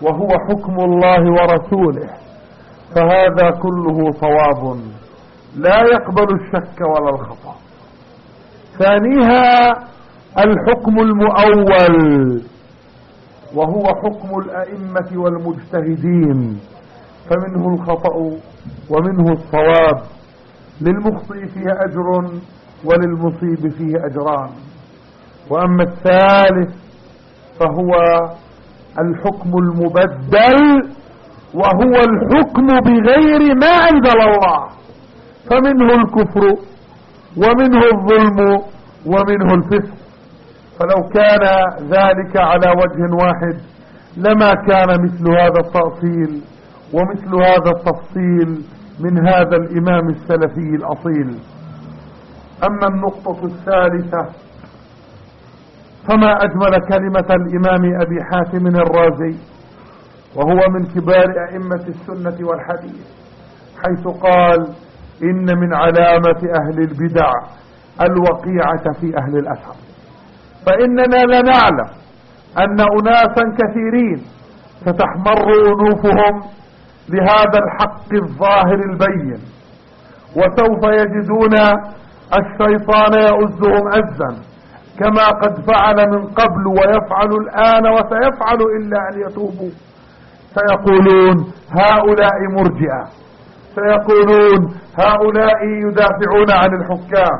وهو حكم الله ورسوله، فهذا كله صواب لا يقبل الشك ولا الخطأ. ثانيها الحكم المؤول وهو حكم الأئمة والمجتهدين، فمنه الخطأ ومنه الصواب، للمخطئ فيه أجر وللمصيب فيه أجران. وأما الثالث فهو الحكم المبدل وهو الحكم بغير ما أنزل الله، فمنه الكفر ومنه الظلم ومنه الفسق. فلو كان ذلك على وجه واحد لما كان مثل هذا التأصيل ومثل هذا التفصيل من هذا الإمام السلفي الأصيل. أما النقطة الثالثة فما أجمل كلمة الإمام أبي حاتم الرازي، وهو من كبار أئمة السنة والحديث، حيث قال: إن من علامة أهل البدع الوقيعة في أهل الأثر، فإننا لنعلم أن أناسا كثيرين ستحمر أنوفهم لهذا الحق الظاهر البين، وسوف يجدون الشيطان يؤزهم أزا كما قد فعل من قبل ويفعل الآن وسيفعل إلا أن يتوبوا. سيقولون هؤلاء مرجئة، سيقولون هؤلاء يدافعون عن الحكام،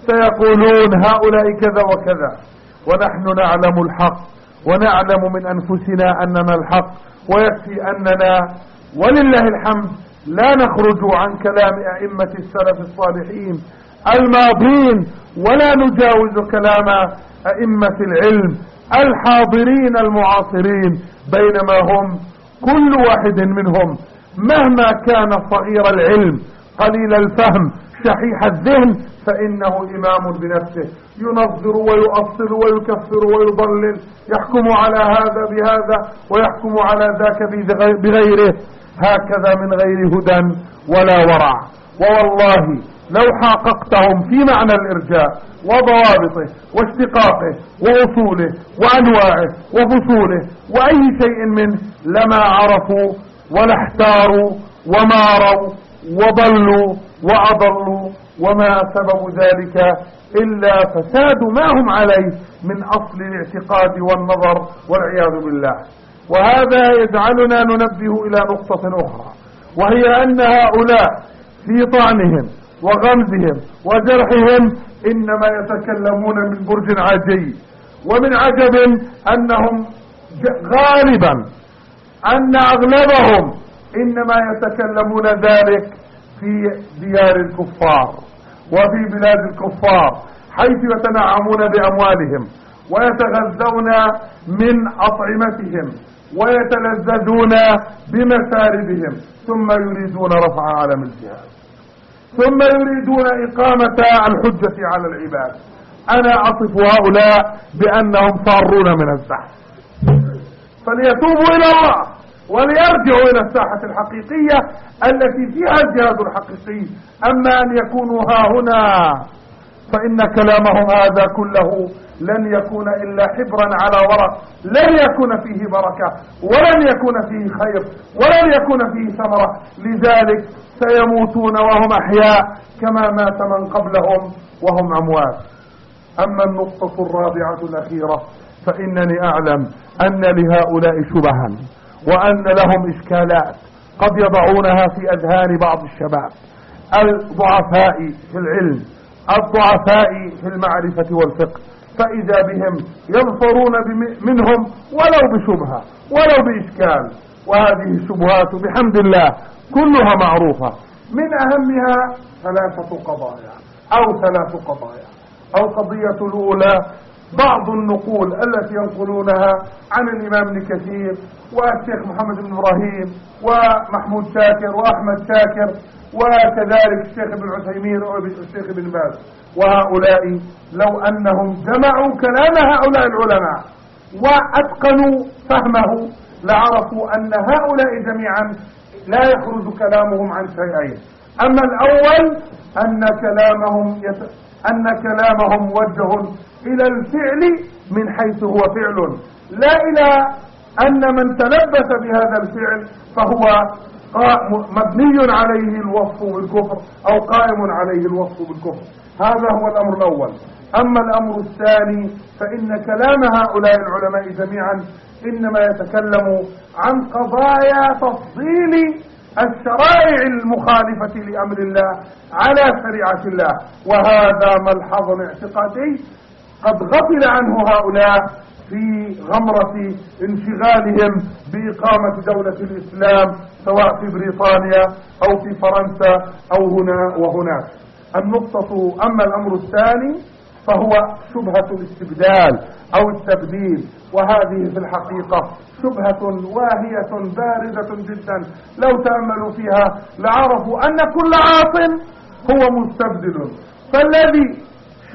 سيقولون هؤلاء كذا وكذا، ونحن نعلم الحق ونعلم من أنفسنا أننا الحق، ويكفي أننا ولله الحمد لا نخرج عن كلام أئمة السلف الصالحين الماضين، ولا نجاوز كلام أئمة العلم الحاضرين المعاصرين، بينما هم كل واحد منهم مهما كان صغير العلم قليل الفهم شحيح الذهن فإنه إمام بنفسه، ينظر ويؤصل ويكفر ويضلل، يحكم على هذا بهذا ويحكم على ذاك بغيره، هكذا من غير هدى ولا ورع. ووالله لو حققتهم في معنى الإرجاء وضوابطه واشتقاقه وأصوله وأنواعه وفصوله وأي شيء منه لما عرفوا ولا احتاروا وماروا وضلوا وأضلوا وما سبب ذلك إلا فساد ما هم عليه من أصل الاعتقاد والنظر والعياذ بالله. وهذا يجعلنا ننبه إلى نقطة أخرى، وهي أن هؤلاء في طعنهم وغمزهم وجرحهم إنما يتكلمون من برج عاجي، ومن عجب أنهم غالبا أن أغلبهم إنما يتكلمون ذلك في ديار الكفار وفي بلاد الكفار، حيث يتنعمون بأموالهم ويتغذون من أطعمتهم ويتلذذون بمساربهم، ثم يريدون رفع علم الجهاد، ثم يريدون إقامة الحجة على العباد. أنا أصف هؤلاء بأنهم صارون من الزحف، فليتوبوا إلى الله وليرجعوا إلى الساحة الحقيقية التي فيها الجهاد الحقيقي. أما أن يكونوا ها هنا فإن كلامهم هذا كله لن يكون إلا حبرا على ورق، لن يكون فيه بركة ولن يكون فيه خير ولن يكون فيه ثمرة، لذلك سيموتون وهم أحياء كما مات من قبلهم وهم أموات. أما النقطة الرابعة الأخيرة فإنني أعلم أن لهؤلاء شبها وأن لهم إشكالات قد يضعونها في أذهان بعض الشباب الضعفاء في العلم، الضعفاء في المعرفة والفقه، فإذا بهم يظفرون منهم ولو بشبهة ولو بإشكال. وهذه الشبهات بحمد الله كلها معروفة، من أهمها ثلاث قضايا. القضية الأولى بعض النقول التي ينقلونها عن الإمام ابن كثير والشيخ محمد بن إبراهيم ومحمود شاكر وأحمد شاكر وكذلك الشيخ ابن عثيمين والشيخ ابن باز. وهؤلاء لو أنهم جمعوا كلام هؤلاء العلماء وأتقنوا فهمه لعرفوا أن هؤلاء جميعا لا يخرج كلامهم عن شيئين. أما الأول أن كلامهم موجه إلى الفعل من حيث هو فعل، لا إلى أن من تلبس بهذا الفعل فهو مبني عليه الوصف بالكفر أو قائم عليه الوصف بالكفر. هذا هو الأمر الأول. أما الأمر الثاني فإن كلام هؤلاء العلماء جميعا إنما يتكلم عن قضايا تفضيل الشرائع المخالفة لأمر الله على شريعة الله، وهذا ملحظ اعتقادي قد غفل عنه هؤلاء في غمرة انشغالهم بإقامة دولة الإسلام سواء في بريطانيا أو في فرنسا أو هنا وهناك. أما الأمر الثاني فهو شبهة الاستبدال أو التبديل، وهذه في الحقيقة شبهة واهية باردة جدا، لو تأملوا فيها لعرفوا أن كل عاص هو مستبدل. فالذي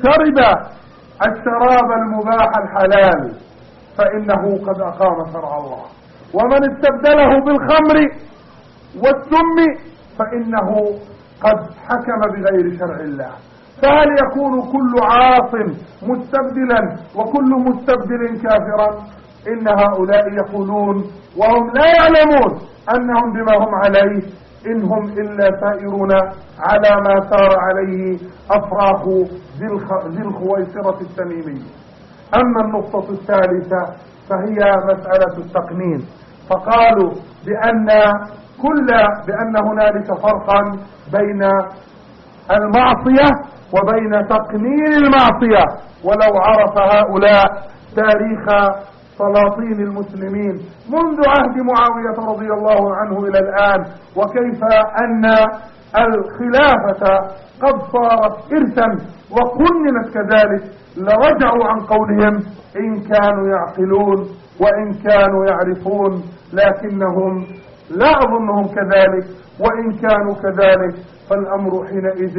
شرب الشراب المباح الحلال فإنه قد أقام شرع الله، ومن استبدله بالخمر والسم فإنه قد حكم بغير شرع الله. فهل يكون كل عاص مستبدلا وكل مستبدل كافرا؟ إن هؤلاء يقولون وهم لا يعلمون أنهم بما هم عليه إنهم إلا سائرون على ما سار عليه أفراخ ذي الخويصرة التميمي. أما النقطة الثالثة فهي مسألة التقنين، فقالوا بأن هنالك فرقا بين المعصية وبين تقنين المعصية. ولو عرف هؤلاء تاريخ سلاطين المسلمين منذ عهد معاوية رضي الله عنه إلى الآن، وكيف أن الخلافة قد صارت إرثا وقننت كذلك، لرجعوا عن قولهم إن كانوا يعقلون وإن كانوا يعرفون، لكنهم لا أظنهم كذلك، وإن كانوا كذلك فالأمر حينئذ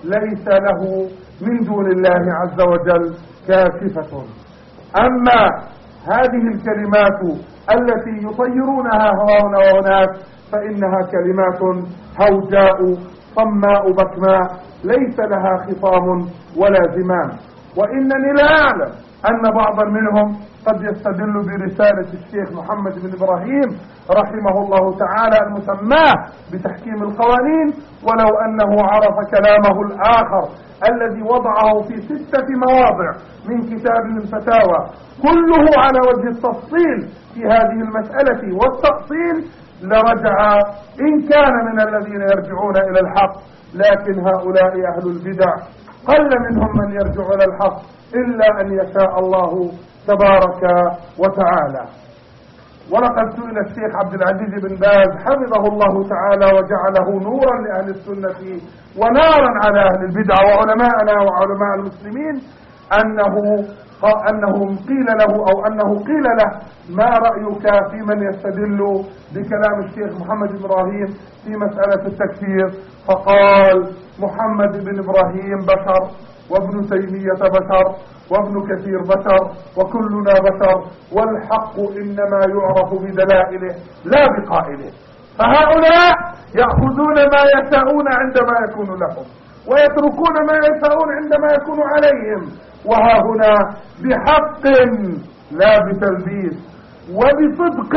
ليس له من دون الله عز وجل كاشفة. أما هذه الكلمات التي يطيرونها هنا وهناك فإنها كلمات هوجاء صماء بكماء ليس لها خطام ولا زمام. وإنني لا أعلم أن بعضا منهم قد يستدل برسالة الشيخ محمد بن إبراهيم رحمه الله تعالى المسماه بتحكيم القوانين، ولو أنه عرف كلامه الآخر الذي وضعه في 6 مواضع من كتابه الفتاوى كله على وجه التفصيل في هذه المسألة والتأصيل لرجع إن كان من الذين يرجعون إلى الحق. لكن هؤلاء أهل البدع قل منهم من يرجع إلى الحق إلا أن يشاء الله تبارك وتعالى. ولقد سئل الشيخ عبد العزيز بن باز حفظه الله تعالى وجعله نورا لأهل السنة ونارا على أهل البدع وعلماءنا وعلماء المسلمين أنه قيل له ما رأيك في من يستدل بكلام الشيخ محمد بن إبراهيم في مسألة التكفير؟ فقال: محمد بن إبراهيم بشر، وابن تيمية بشر، وابن كثير بشر، وكلنا بشر، والحق إنما يعرف بدلائله لا بقائله. فهؤلاء يأخذون ما يشاءون عندما يكون لهم ويتركون ما يشاءون عندما يكون عليهم. وها هنا بحق لا بتلبيس وبصدق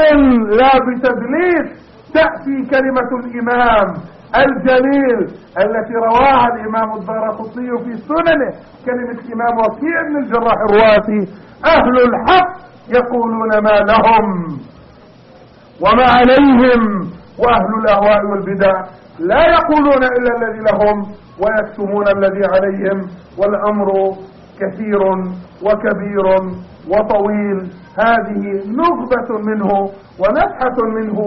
لا بتدليس تأتي كلمة الإمام الجليل التي رواها الإمام الدارقطني في سننه، كلمة الإمام وكيع بن الجراح الرواسي: أهل الحق يقولون ما لهم وما عليهم، وأهل الأهواء والبدع لا يقولون إلا الذي لهم ويكتمون الذي عليهم. والأمر كثير وكبير وطويل. هذه نخبة منه ونفحة منه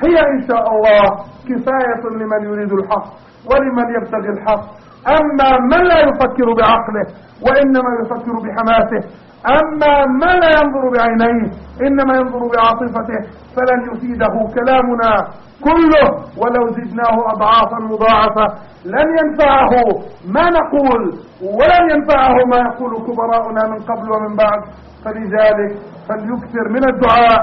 هي إن شاء الله كفاية لمن يريد الحق ولمن يبتغي الحق. أما من لا يفكر بعقله وإنما يفكر بحماسه، أما من لا ينظر بعينيه إنما ينظر بعاطفته، فلن يفيده كلامنا كله ولو زدناه أضعافا مضاعفة. لن ينفعه ما نقول ولن ينفعه ما يقول كبراؤنا من قبل ومن بعد. فلذلك فليكثر من الدعاء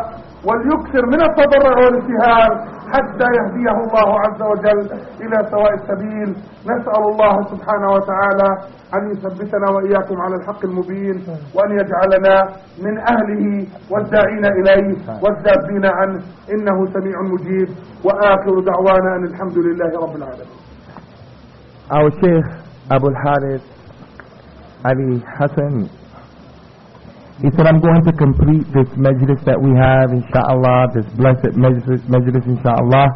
وليكثر من التضرع والابتهال حتى يهديه الله عز وجل إلى سواء السبيل. نسأل الله سبحانه وتعالى أن يثبتنا وإياكم على الحق المبين، وأن يجعلنا من أهله والداعين إليه والذابين عنه، إنه سميع مجيب. وآخر دعوانا أن الحمد لله رب العالمين. Our Sheikh Abu al-Harith Ali Hassan, he said, I'm going to complete this majlis that we have, inshallah, this blessed majlis, inshallah,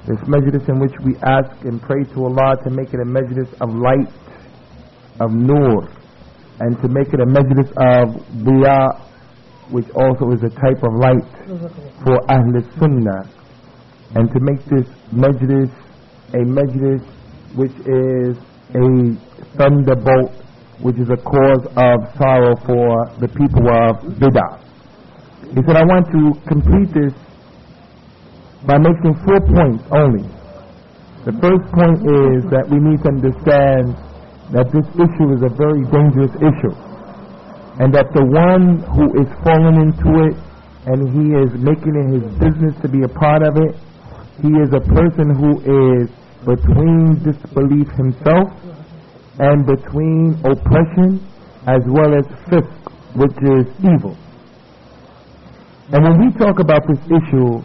this majlis in which we ask and pray to Allah to make it a majlis of light, of nur, and to make it a majlis of diya, which also is a type of light for Ahl Sunnah, and to make this majlis a majlis which is a thunderbolt, which is a cause of sorrow for the people of bid'ah. He said, I want to complete this by making 4 points only. The first point is that we need to understand that this issue is a very dangerous issue, and that the one who is falling into it and he is making it his business to be a part of it, he is a person who is between disbelief himself and between oppression as well as fisq, which is evil. And when we talk about this issue,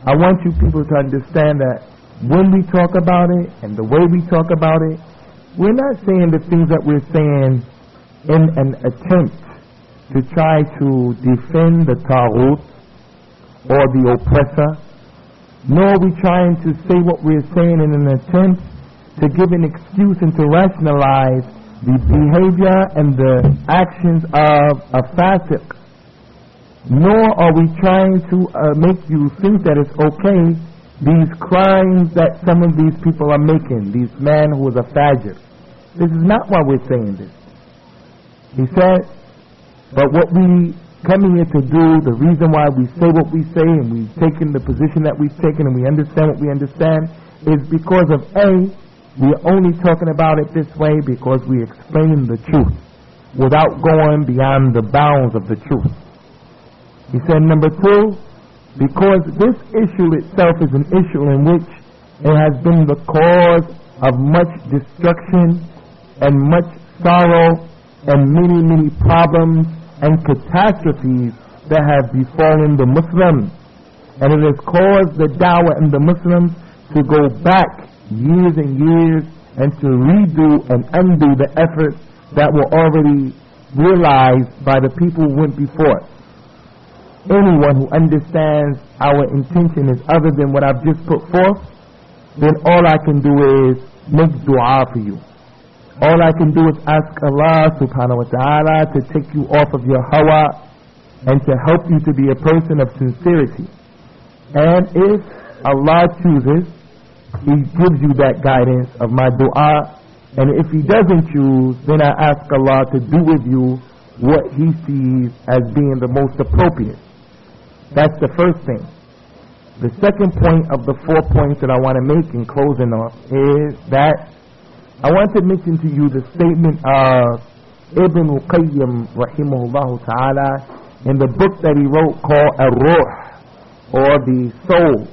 I want you people to understand that when we talk about it and the way we talk about it, we're not saying the things that we're saying in an attempt to try to defend the Taghut or the oppressor, nor are we trying to say what we're saying in an attempt to give an excuse and to rationalize the behavior and the actions of a fasiq. Nor are we trying to make you think that it's okay, these crimes that some of these people are making, these man who is a fajr. This is not why we're saying this. He said, but what we coming here to do, the reason why we say what we say and we've taken the position that we've taken and we understand what we understand, is because of A, we're only talking about it this way because we're explaining the truth without going beyond the bounds of the truth. He said, number 2, because this issue itself is an issue in which it has been the cause of much destruction and much sorrow and many, many problems and catastrophes that have befallen the Muslims. And it has caused the da'wah and the Muslims to go back years and years and to redo and undo the efforts that were already realized by the people who went before us. Anyone who understands our intention is other than what I've just put forth, then all I can do is make dua for you. All I can do is ask Allah subhanahu wa ta'ala to take you off of your hawa and to help you to be a person of sincerity. And if Allah chooses, He gives you that guidance of my dua. And if He doesn't choose, then I ask Allah to do with you what He sees as being the most appropriate. That's the first thing. The second point of the 4 points that I want to make in closing off is that I want to mention to you the statement of Ibn Qayyim rahimahullah ta'ala in the book that he wrote called Ar-Ruh, or the soul.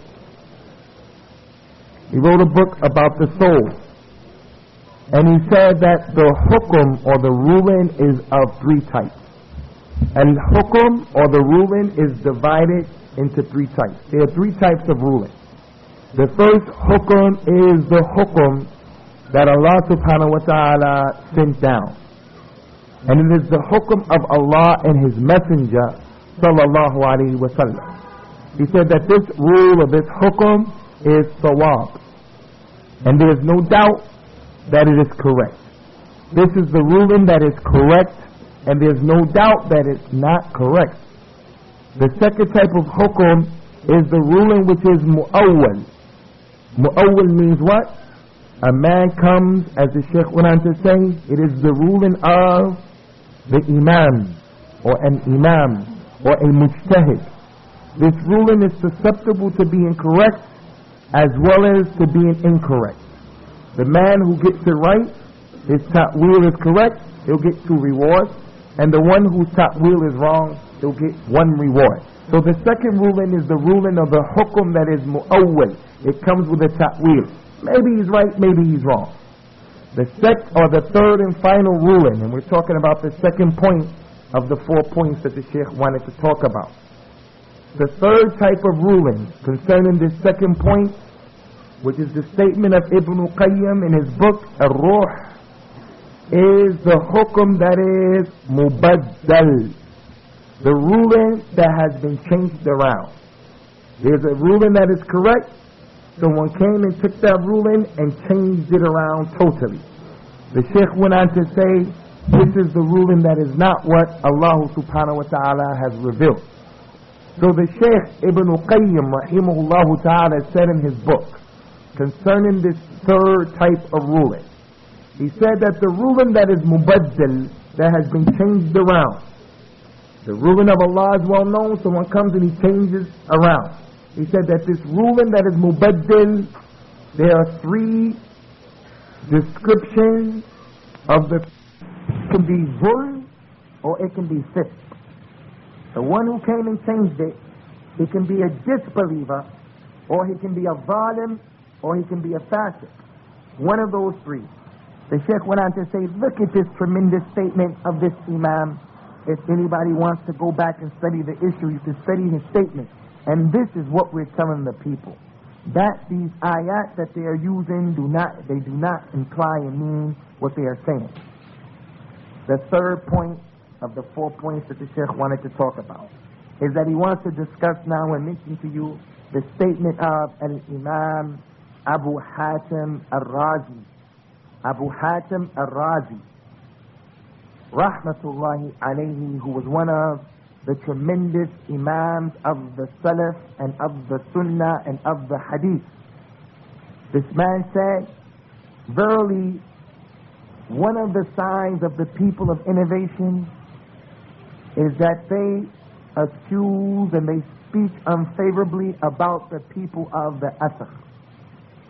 He wrote a book about the soul, and he said that the hukum or the ruling is of 3 types. Al-hukum or the ruling is divided into 3 types. There are 3 types of ruling. The first hukum is the hukum that Allah subhanahu wa ta'ala sent down. And it is the hukum of Allah and His Messenger sallallahu alayhi wa sallam. He said that this rule or this hukum is sawab. And there is no doubt that it is correct. This is the ruling that is correct, and there is no doubt that it's not correct. The second type of hukum is the ruling which is mu'awwal. Mu'awwal means what? A man comes, as the Shaykh went on to say, it is the ruling of the imam, or an imam, or a mujtahid. This ruling is susceptible to being correct as well as to being incorrect. The man who gets it right, his ta'wil is correct, he'll get 2 rewards, and the one whose ta'wil is wrong, he'll get 1 reward. So the second ruling is the ruling of the hukum that is mu'awwal. It comes with a ta'wil. Maybe he's right, maybe he's wrong. The third and final ruling, and we're talking about the second point of the 4 points that the Shaykh wanted to talk about. The third type of ruling concerning this second point, which is the statement of Ibn Qayyim in his book Ar-Ruh, is the hukum that is mubaddal, the ruling that has been changed around. There's a ruling that is correct. Someone came and took that ruling and changed it around totally. The Shaykh went on to say, this is the ruling that is not what Allah subhanahu wa ta'ala has revealed. So the Shaykh Ibn Qayyim rahimahullah ta'ala said in his book concerning this third type of ruling, he said that the ruling that is mubaddal, that has been changed around, the ruling of Allah is well known. Someone comes and he changes around. He said that this ruling that is mubaddal, there are 3 descriptions of the, it can be zulm or it can be fisq. The one who came and changed it, he can be a disbeliever, or he can be a zalim, or he can be a fasiq. One of those 3. The Shaykh went on to say, look at this tremendous statement of this Imam. If anybody wants to go back and study the issue, you can study his statement. And this is what we're telling the people. That these ayat that they are using do not imply and mean what they are saying. The third point of the 4 points that the Shaykh wanted to talk about is that he wants to discuss now and mention to you the statement of al-Imam Abu Hatim al-Razi. Abu Hatim al-Razi, rahmatullahi alayhi, who was one of the tremendous imams of the Salaf and of the Sunnah and of the Hadith. This man said, verily, one of the signs of the people of innovation is that they accuse and they speak unfavorably about the people of the Asr.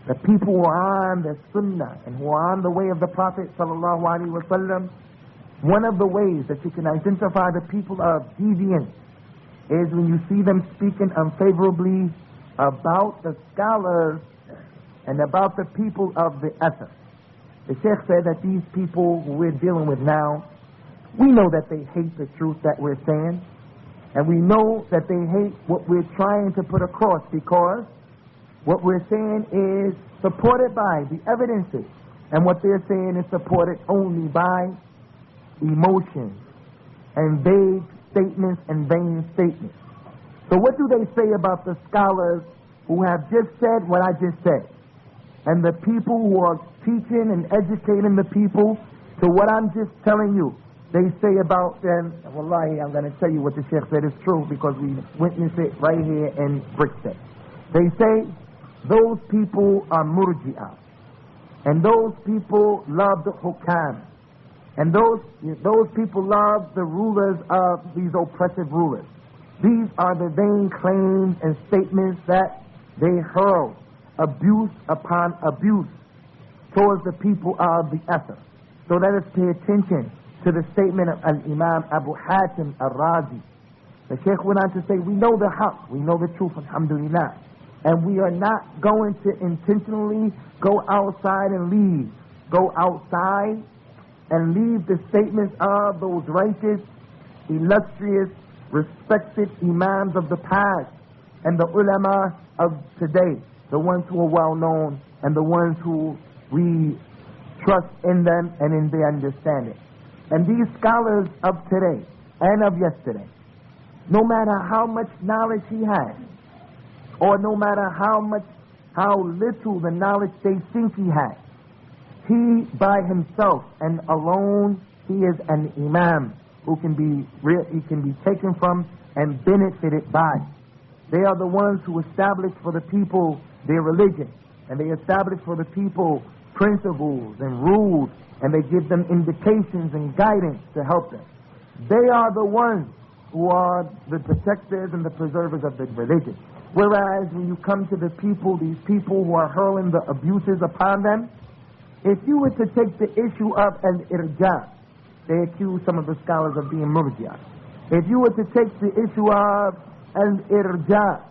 The people who are on the Sunnah and who are on the way of the Prophet sallallahu alaihi wasallam. One of the ways that you can identify the people of deviance is when you see them speaking unfavorably about the scholars and about the people of the Asr. The Sheikh said that these people who we're dealing with now, We know that they hate the truth that we're saying, and we know that they hate what we're trying to put across, because what we're saying is supported by the evidences, and what they're saying is supported only by emotions and vague statements and vain statements. So what do they say about the scholars who have just said what I just said, and the people who are teaching and educating the people to what I'm just telling you? They say about them, wallahi, I'm going to tell you what the Sheikh said is true, because we witnessed it right here in Brixton. They say those people are murji'ah, and those people love the hukam, and those people love the rulers of these oppressive rulers. These are the vain claims and statements that they hurl abuse upon abuse towards the people of the Earth. So let us pay attention to the statement of Al-Imam Abu Hatim Al-Razi. The Shaykh went on to say, we know the haqq, we know the truth, alhamdulillah, and we are not going to intentionally go outside and leave the statements of those righteous, illustrious, respected imams of the past and the ulama of today, the ones who are well known and the ones who we trust in them and in their understanding. And these scholars of today and of yesterday, no matter how much knowledge he has, or no matter how little the knowledge they think he has, he by himself and alone, he is an imam who can be taken from and benefited by. They are the ones who establish for the people their religion, and they establish for the people principles and rules, and they give them indications and guidance to help them. They are the ones who are the protectors and the preservers of the religion. Whereas when you come to the people, these people who are hurling the abuses upon them, if you were to take the issue of al-irja, they accuse some of the scholars of being murji'ah. If you were to take the issue of al-irja,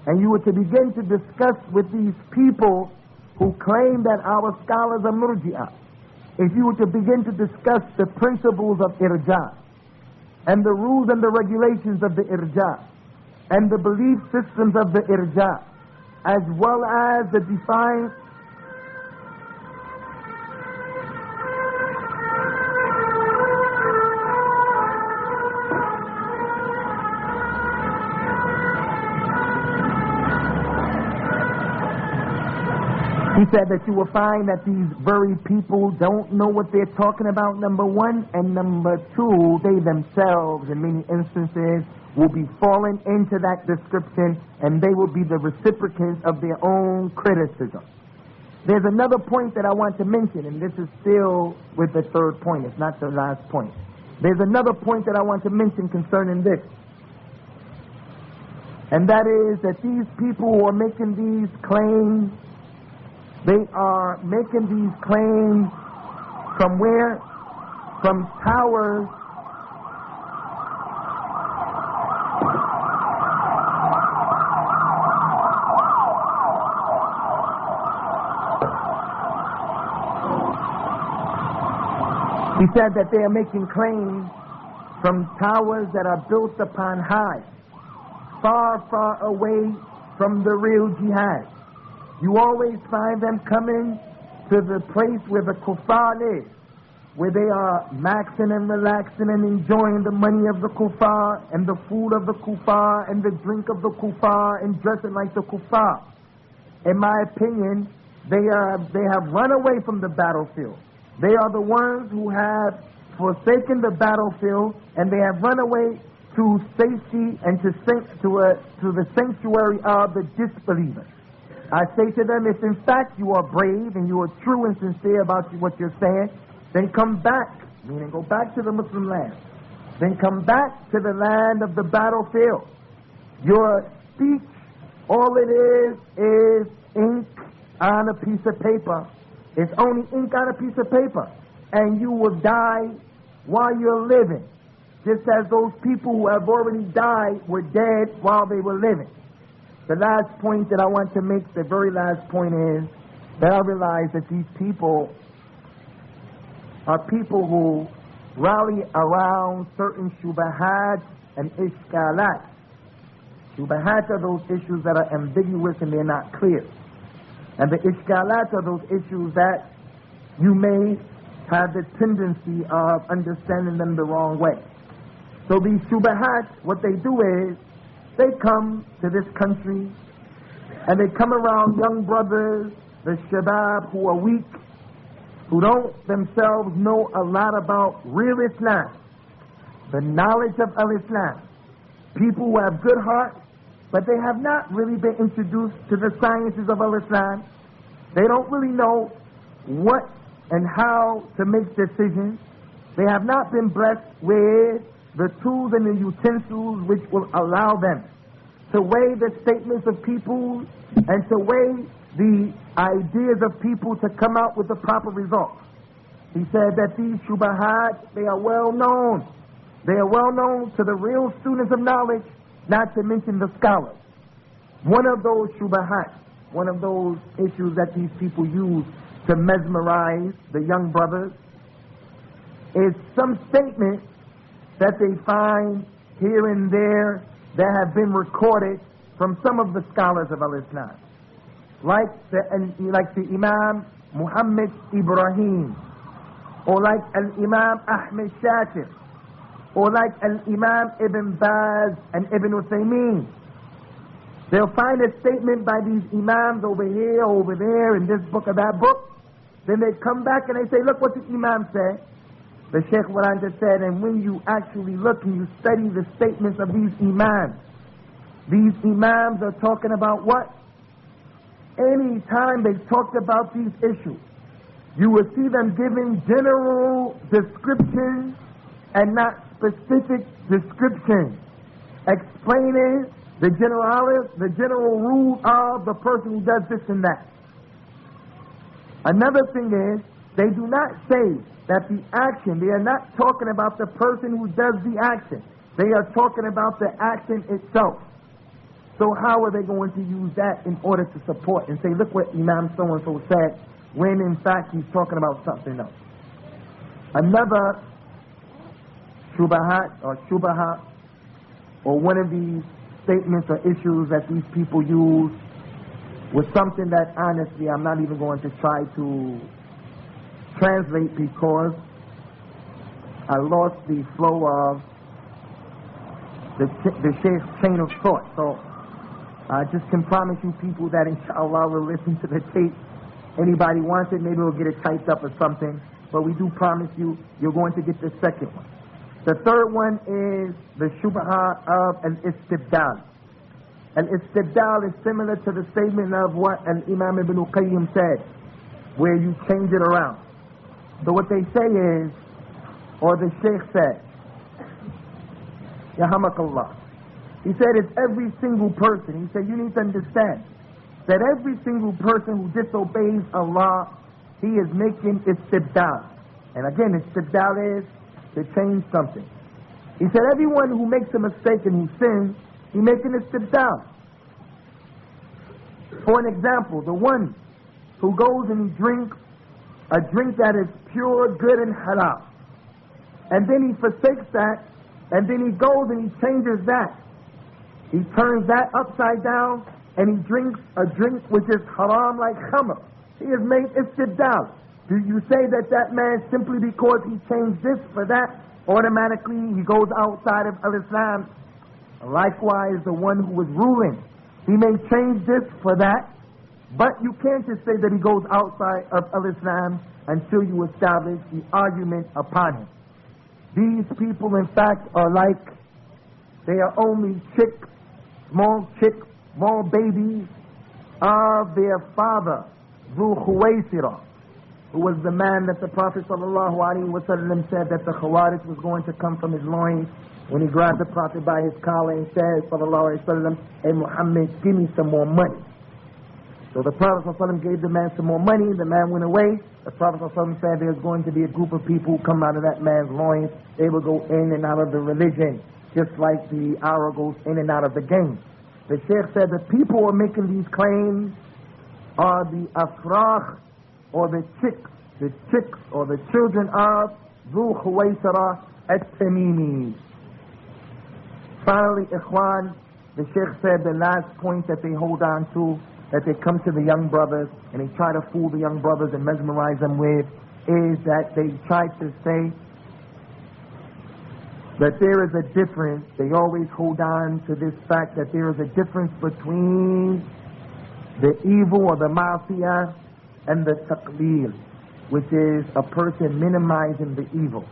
and you were to begin to discuss with these people who claim that our scholars are murji'ah, if you were to begin to discuss the principles of irja, and the rules and the regulations of the irja, and the belief systems of the irja, as well as the defined he said that you will find that these very people don't know what they're talking about, number one, and number two, they themselves in many instances will be falling into that description, and they will be the recipients of their own criticism. There's another point that I want to mention, and this is still with the third point, it's not the last point. There's another point that I want to mention concerning this, and that is that these people who are making these claims, they are making these claims from where? From towers He said that they are making claims from towers that are built upon high, far, far away from the real jihad. You always find them coming to the place where the kuffar live, where they are maxing and relaxing and enjoying the money of the kuffar and the food of the kuffar and the drink of the kuffar and dressing like the kuffar. In my opinion, they have run away from the battlefield. They are the ones who have forsaken the battlefield, and they have run away to safety and to the sanctuary of the disbelievers. I say to them, if in fact you are brave and you are true and sincere about what you're saying, then come back, meaning go back to the Muslim land. Then come back to the land of the battlefield. Your speech, all it is ink on a piece of paper. It's only ink on a piece of paper. And you will die while you're living. Just as those people who have already died were dead while they were living. The last point that I want to make, the very last point is that I realize that these people are people who rally around certain shubahat and ishkalat. Shubahat are those issues that are ambiguous and they're not clear. And the ishkalat are those issues that you may have the tendency of understanding them the wrong way. So these shubahat, what they do is, they come to this country and they come around young brothers, the shabab who are weak, who don't themselves know a lot about real Islam, the knowledge of al-Islam. People who have good hearts, but they have not really been introduced to the sciences of al-Islam. They don't really know what and how to make decisions. They have not been blessed with the tools and the utensils which will allow them to weigh the statements of people and to weigh the ideas of people to come out with the proper results. He said that these shubahat, they are well known. They are well known to the real students of knowledge, not to mention the scholars. One of those shubahat, one of those issues that these people use to mesmerize the young brothers, is some statements that they find here and there that have been recorded from some of the scholars of al-Islam. Like the Imam Muhammad Ibrahim, or like al-Imam Ahmed Shakir, or like al-Imam Ibn Baz and Ibn Uthaymeen. They'll find a statement by these imams over here, over there, in this book or that book. Then they come back and they say, look what the imam said. The Shaykh Quran just said, and when you actually look and you study the statements of these imams are talking about what? Any time they talked about these issues, you will see them giving general descriptions and not specific descriptions, explaining the general rule of the person who does this and that. Another thing is, they do not say that the action, they are not talking about the person who does the action. They are talking about the action itself. So how are they going to use that in order to support and say, look what Imam so-and-so said, when in fact he's talking about something else? Another shubahat or one of these statements or issues that these people use was something that honestly I'm not even going to try to translate because I lost the flow of the Sheikh's chain of thought. So I just can promise you people that inshallah will listen to the tape. Anybody wants it, maybe we'll get it typed up or something. But we do promise you, you're going to get the second one. The third one is the shubha of al-istibdal. Al-istibdal is similar to the statement of what Imam Ibn Qayyim said, where you change it around. So what they say is, or the Shaykh said, Yahamakallah, he said it's every single person. He said you need to understand that every single person who disobeys Allah, he is making istibdal. And again, istibdal is to change something. He said everyone who makes a mistake and who sins, he making istibdal. For an example, the one who goes and he drinks a drink that is pure, good, and halal, and then he forsakes that, and then he goes and he changes that. He turns that upside down, and he drinks a drink which is haram like khamr. He has made istibdal. Do you say that that man, simply because he changed this for that, automatically he goes outside of al-Islam? Likewise, the one who was ruling, he may change this for that, but you can't just say that he goes outside of al-Islam until you establish the argument upon him. These people, in fact, are like, they are only small babies of their father, Dhu Khuwaysira, who was the man that the Prophet ﷺ said that the Khawarij was going to come from his loins, when he grabbed the Prophet by his collar and said, ﷺ, "Hey Muhammad, give me some more money." So the Prophet ﷺ gave the man some more money, the man went away. The Prophet ﷺ said there's going to be a group of people who come out of that man's loins. They will go in and out of the religion, just like the arrow goes in and out of the game. The Sheikh said the people who are making these claims are the afrakh, or the chicks or the children of Dhu Khuwaisara at-Tamimi. Finally, Ikhwan, the Sheikh said the last point that they hold on to, that they come to the young brothers and they try to fool the young brothers and mesmerize them with, is that they try to say that there is a difference. They always hold on to this fact that there is a difference between the evil or the ma'asiyah and the taqleel, which is a person minimizing the evil.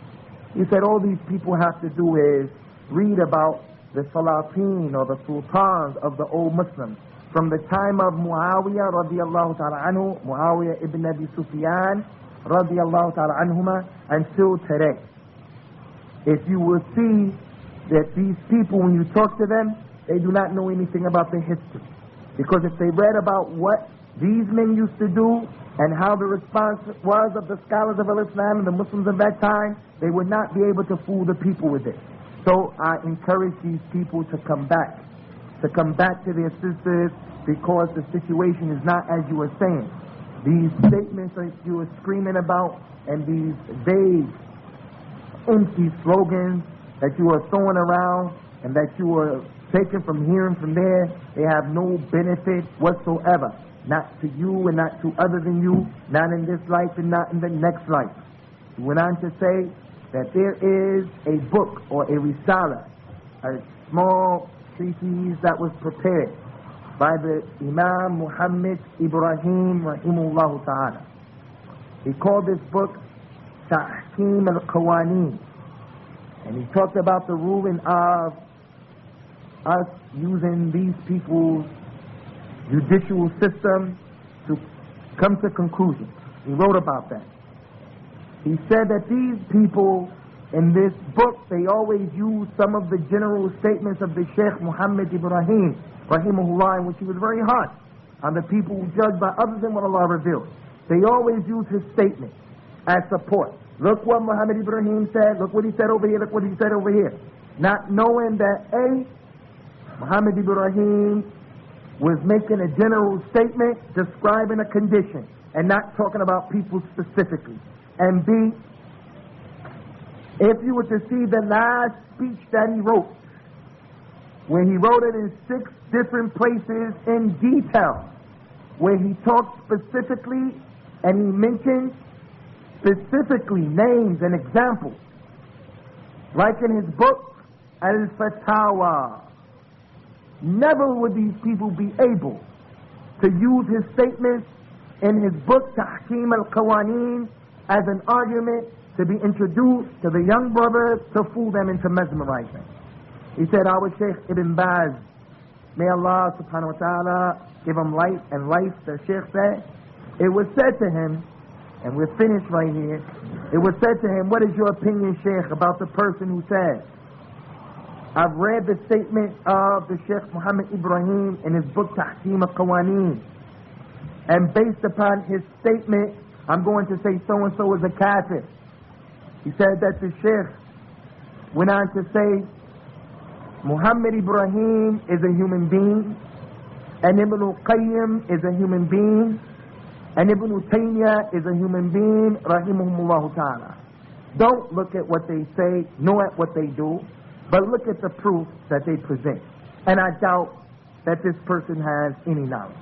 He said all these people have to do is read about the Salatin or the Sultans of the old Muslims from the time of Muawiyah radiallahu ta'ala anhu, Muawiyah ibn Abi Sufyan radiallahu ta'ala anhuma, until today. If you will see that these people, when you talk to them, they do not know anything about their history. Because if they read about what these men used to do and how the response was of the scholars of Islam and the Muslims of that time, they would not be able to fool the people with it. So I encourage these people to come back to their sisters, because the situation is not as you were saying. These statements that you were screaming about and these vague, empty slogans that you are throwing around and that you are taking from here and from there, they have no benefit whatsoever. Not to you and not to other than you, not in this life and not in the next life. He went on to say that there is a book or a risala, a small treatise that was prepared by the Imam Muhammad Ibrahim rahimahullah ta'ala. He called this book Tahkim al-Qawaneen, and he talked about the ruling of us using these people's judicial system to come to conclusions. He wrote about that. He said that these people in this book, they always use some of the general statements of the Sheikh Muhammad Ibrahim rahimahullah, in which he was very harsh on the people who judge by other than what Allah revealed. They always use his statement as support. Look what Muhammad Ibrahim said, look what he said over here, look what he said over here. Not knowing that A, Muhammad Ibrahim was making a general statement describing a condition and not talking about people specifically. And B, if you were to see the last speech that he wrote, where he wrote it in 6 different places in detail, where he talked specifically and he mentioned specifically names and examples, like in his book Al-Fatawa. Never would these people be able to use his statements in his book Tahkim al-Qawaneen as an argument to be introduced to the young brothers to fool them into mesmerizing. He said, our Shaykh Ibn Baz, may Allah subhanahu wa ta'ala give him light and life, the Shaykh said, it was said to him, and we're finished right here, it was said to him, what is your opinion, Shaykh, about the person who said, I've read the statement of the Sheikh Muhammad Ibrahim in his book Tahkim al-Qawaneen, and based upon his statement, I'm going to say so-and-so is a kafir. He said that the Sheikh went on to say, Muhammad Ibrahim is a human being, and Ibn al-Qayyim is a human being, and Ibn Taymiyyah is a human being, rahimahumullah ta'ala. Don't look at what they say, nor at what they do, but look at the proof that they present. And I doubt that this person has any knowledge.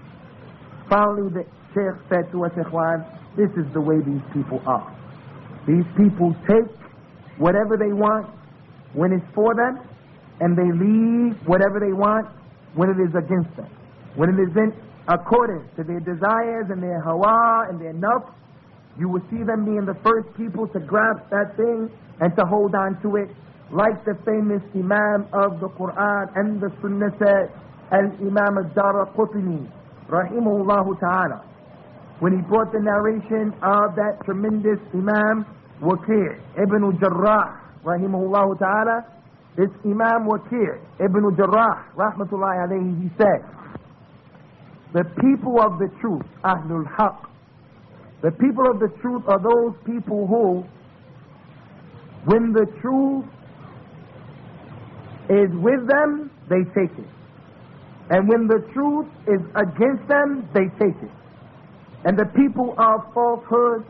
Finally, the Sheikh said to us, Ikhwan, this is the way these people are. These people take whatever they want when it's for them, and they leave whatever they want when it is against them. When it is in accordance to their desires and their hawa and their nafs, you will see them being the first people to grasp that thing and to hold on to it, like the famous Imam of the Qur'an and the Sunnah said, Al-Imam al-Daraqutni, rahimahullah ta'ala, when he brought the narration of that tremendous Imam Waqi' ibn Jarrah, rahimahullah ta'ala, this Imam Waqi' ibn Jarrah, rahmatullahi alayhi, he said, the people of the truth, Ahlul Haq, the people of the truth are those people who, when the truth is with them, they take it. And when the truth is against them, they take it. And the people of falsehood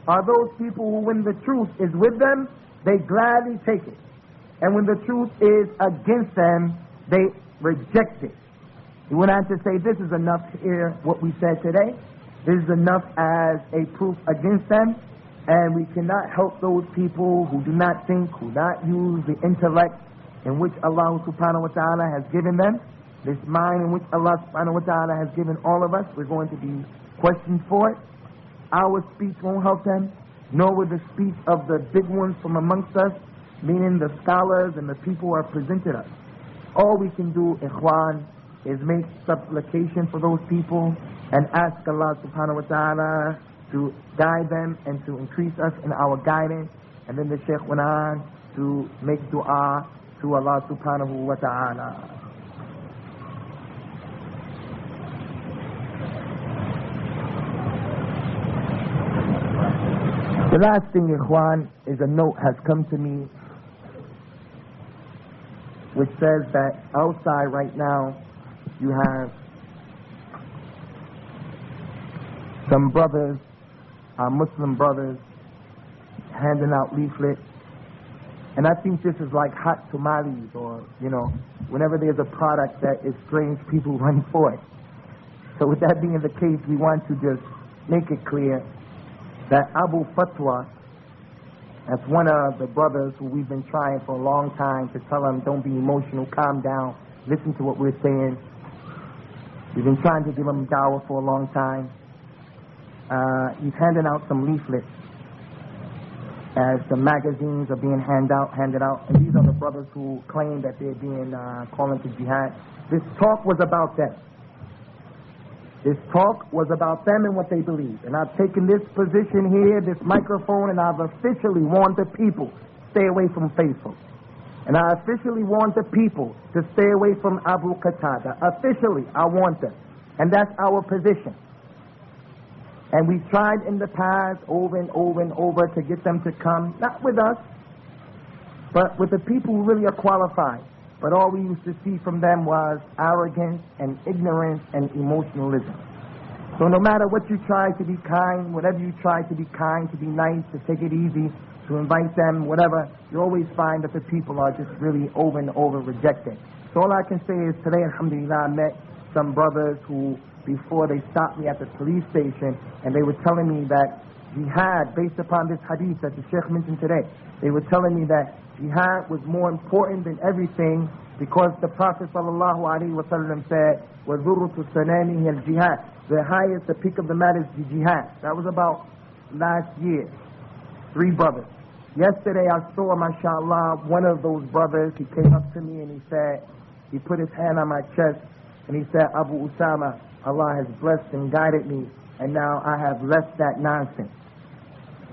are those people who, when the truth is with them, they gladly take it. And when the truth is against them, they reject it. He went on to say, this is enough to hear what we said today. This is enough as a proof against them. And we cannot help those people who do not think, who do not use the intellect in which Allah subhanahu wa ta'ala has given them. This mind in which Allah subhanahu wa ta'ala has given all of us. We're going to be questioned for it. Our speech won't help them, nor will the speech of the big ones from amongst us, meaning the scholars and the people who are presented us. All we can do, ikhwan, is make supplication for those people and ask Allah subhanahu wa ta'ala to guide them and to increase us in our guidance. And then the Shaykh went on to make dua to Allah subhanahu wa ta'ala. The last thing, ikhwan, is a note has come to me which says that outside right now you have some brothers, our Muslim brothers, handing out leaflets. And I think this is like hot tamales, or, whenever there's a product that is strange, people run for it. So with that being the case, we want to just make it clear that Abu Fatwa, that's one of the brothers who we've been trying for a long time to tell him, don't be emotional, calm down, listen to what we're saying. We've been trying to give him dawah for a long time. He's handing out some leaflets as the magazines are being handed out. And these are the brothers who claim that they're being called to jihad. This talk was about them. This talk was about them and what they believe. And I've taken this position here, this microphone, and I've officially warned the people, stay away from faithful. And I officially warned the people to stay away from Abu Qatada. Officially, I warned them. And that's our position. And we've tried in the past over and over and over to get them to come, not with us, but with the people who really are qualified. But all we used to see from them was arrogance and ignorance and emotionalism. So no matter what you try to be kind, whatever you try to be kind, to be nice, to take it easy, to invite them, whatever, you always find that the people are just really over and over rejecting. So all I can say is today, alhamdulillah, I met some brothers who, before they stopped me at the police station, and they were telling me that jihad, based upon this hadith that the Sheikh mentioned today, they were telling me that jihad was more important than everything because the Prophet sallallahu alaihi wasallam said, وَذُرُّةُ سَنَامِهِ الْجِهَادِ, the highest, the peak of the matter is the jihad. That was about last year. 3 brothers. Yesterday I saw, mashallah, one of those brothers, he came up to me and he said, he put his hand on my chest and he said, Abu Usama, Allah has blessed and guided me, and now I have left that nonsense.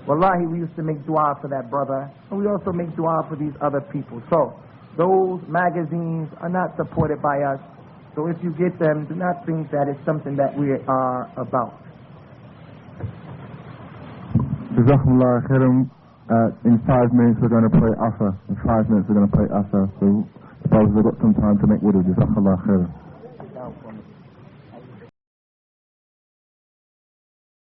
Wallahi, we used to make dua for that brother, and we also make dua for these other people. So, those magazines are not supported by us. So if you get them, do not think that it's something that we are about. Jazakumullah khairan. In 5 minutes we're going to pray Asr. In 5 minutes we're going to pray Asr. So, the brothers have got some time to make wudu. Jazakumullah khairan.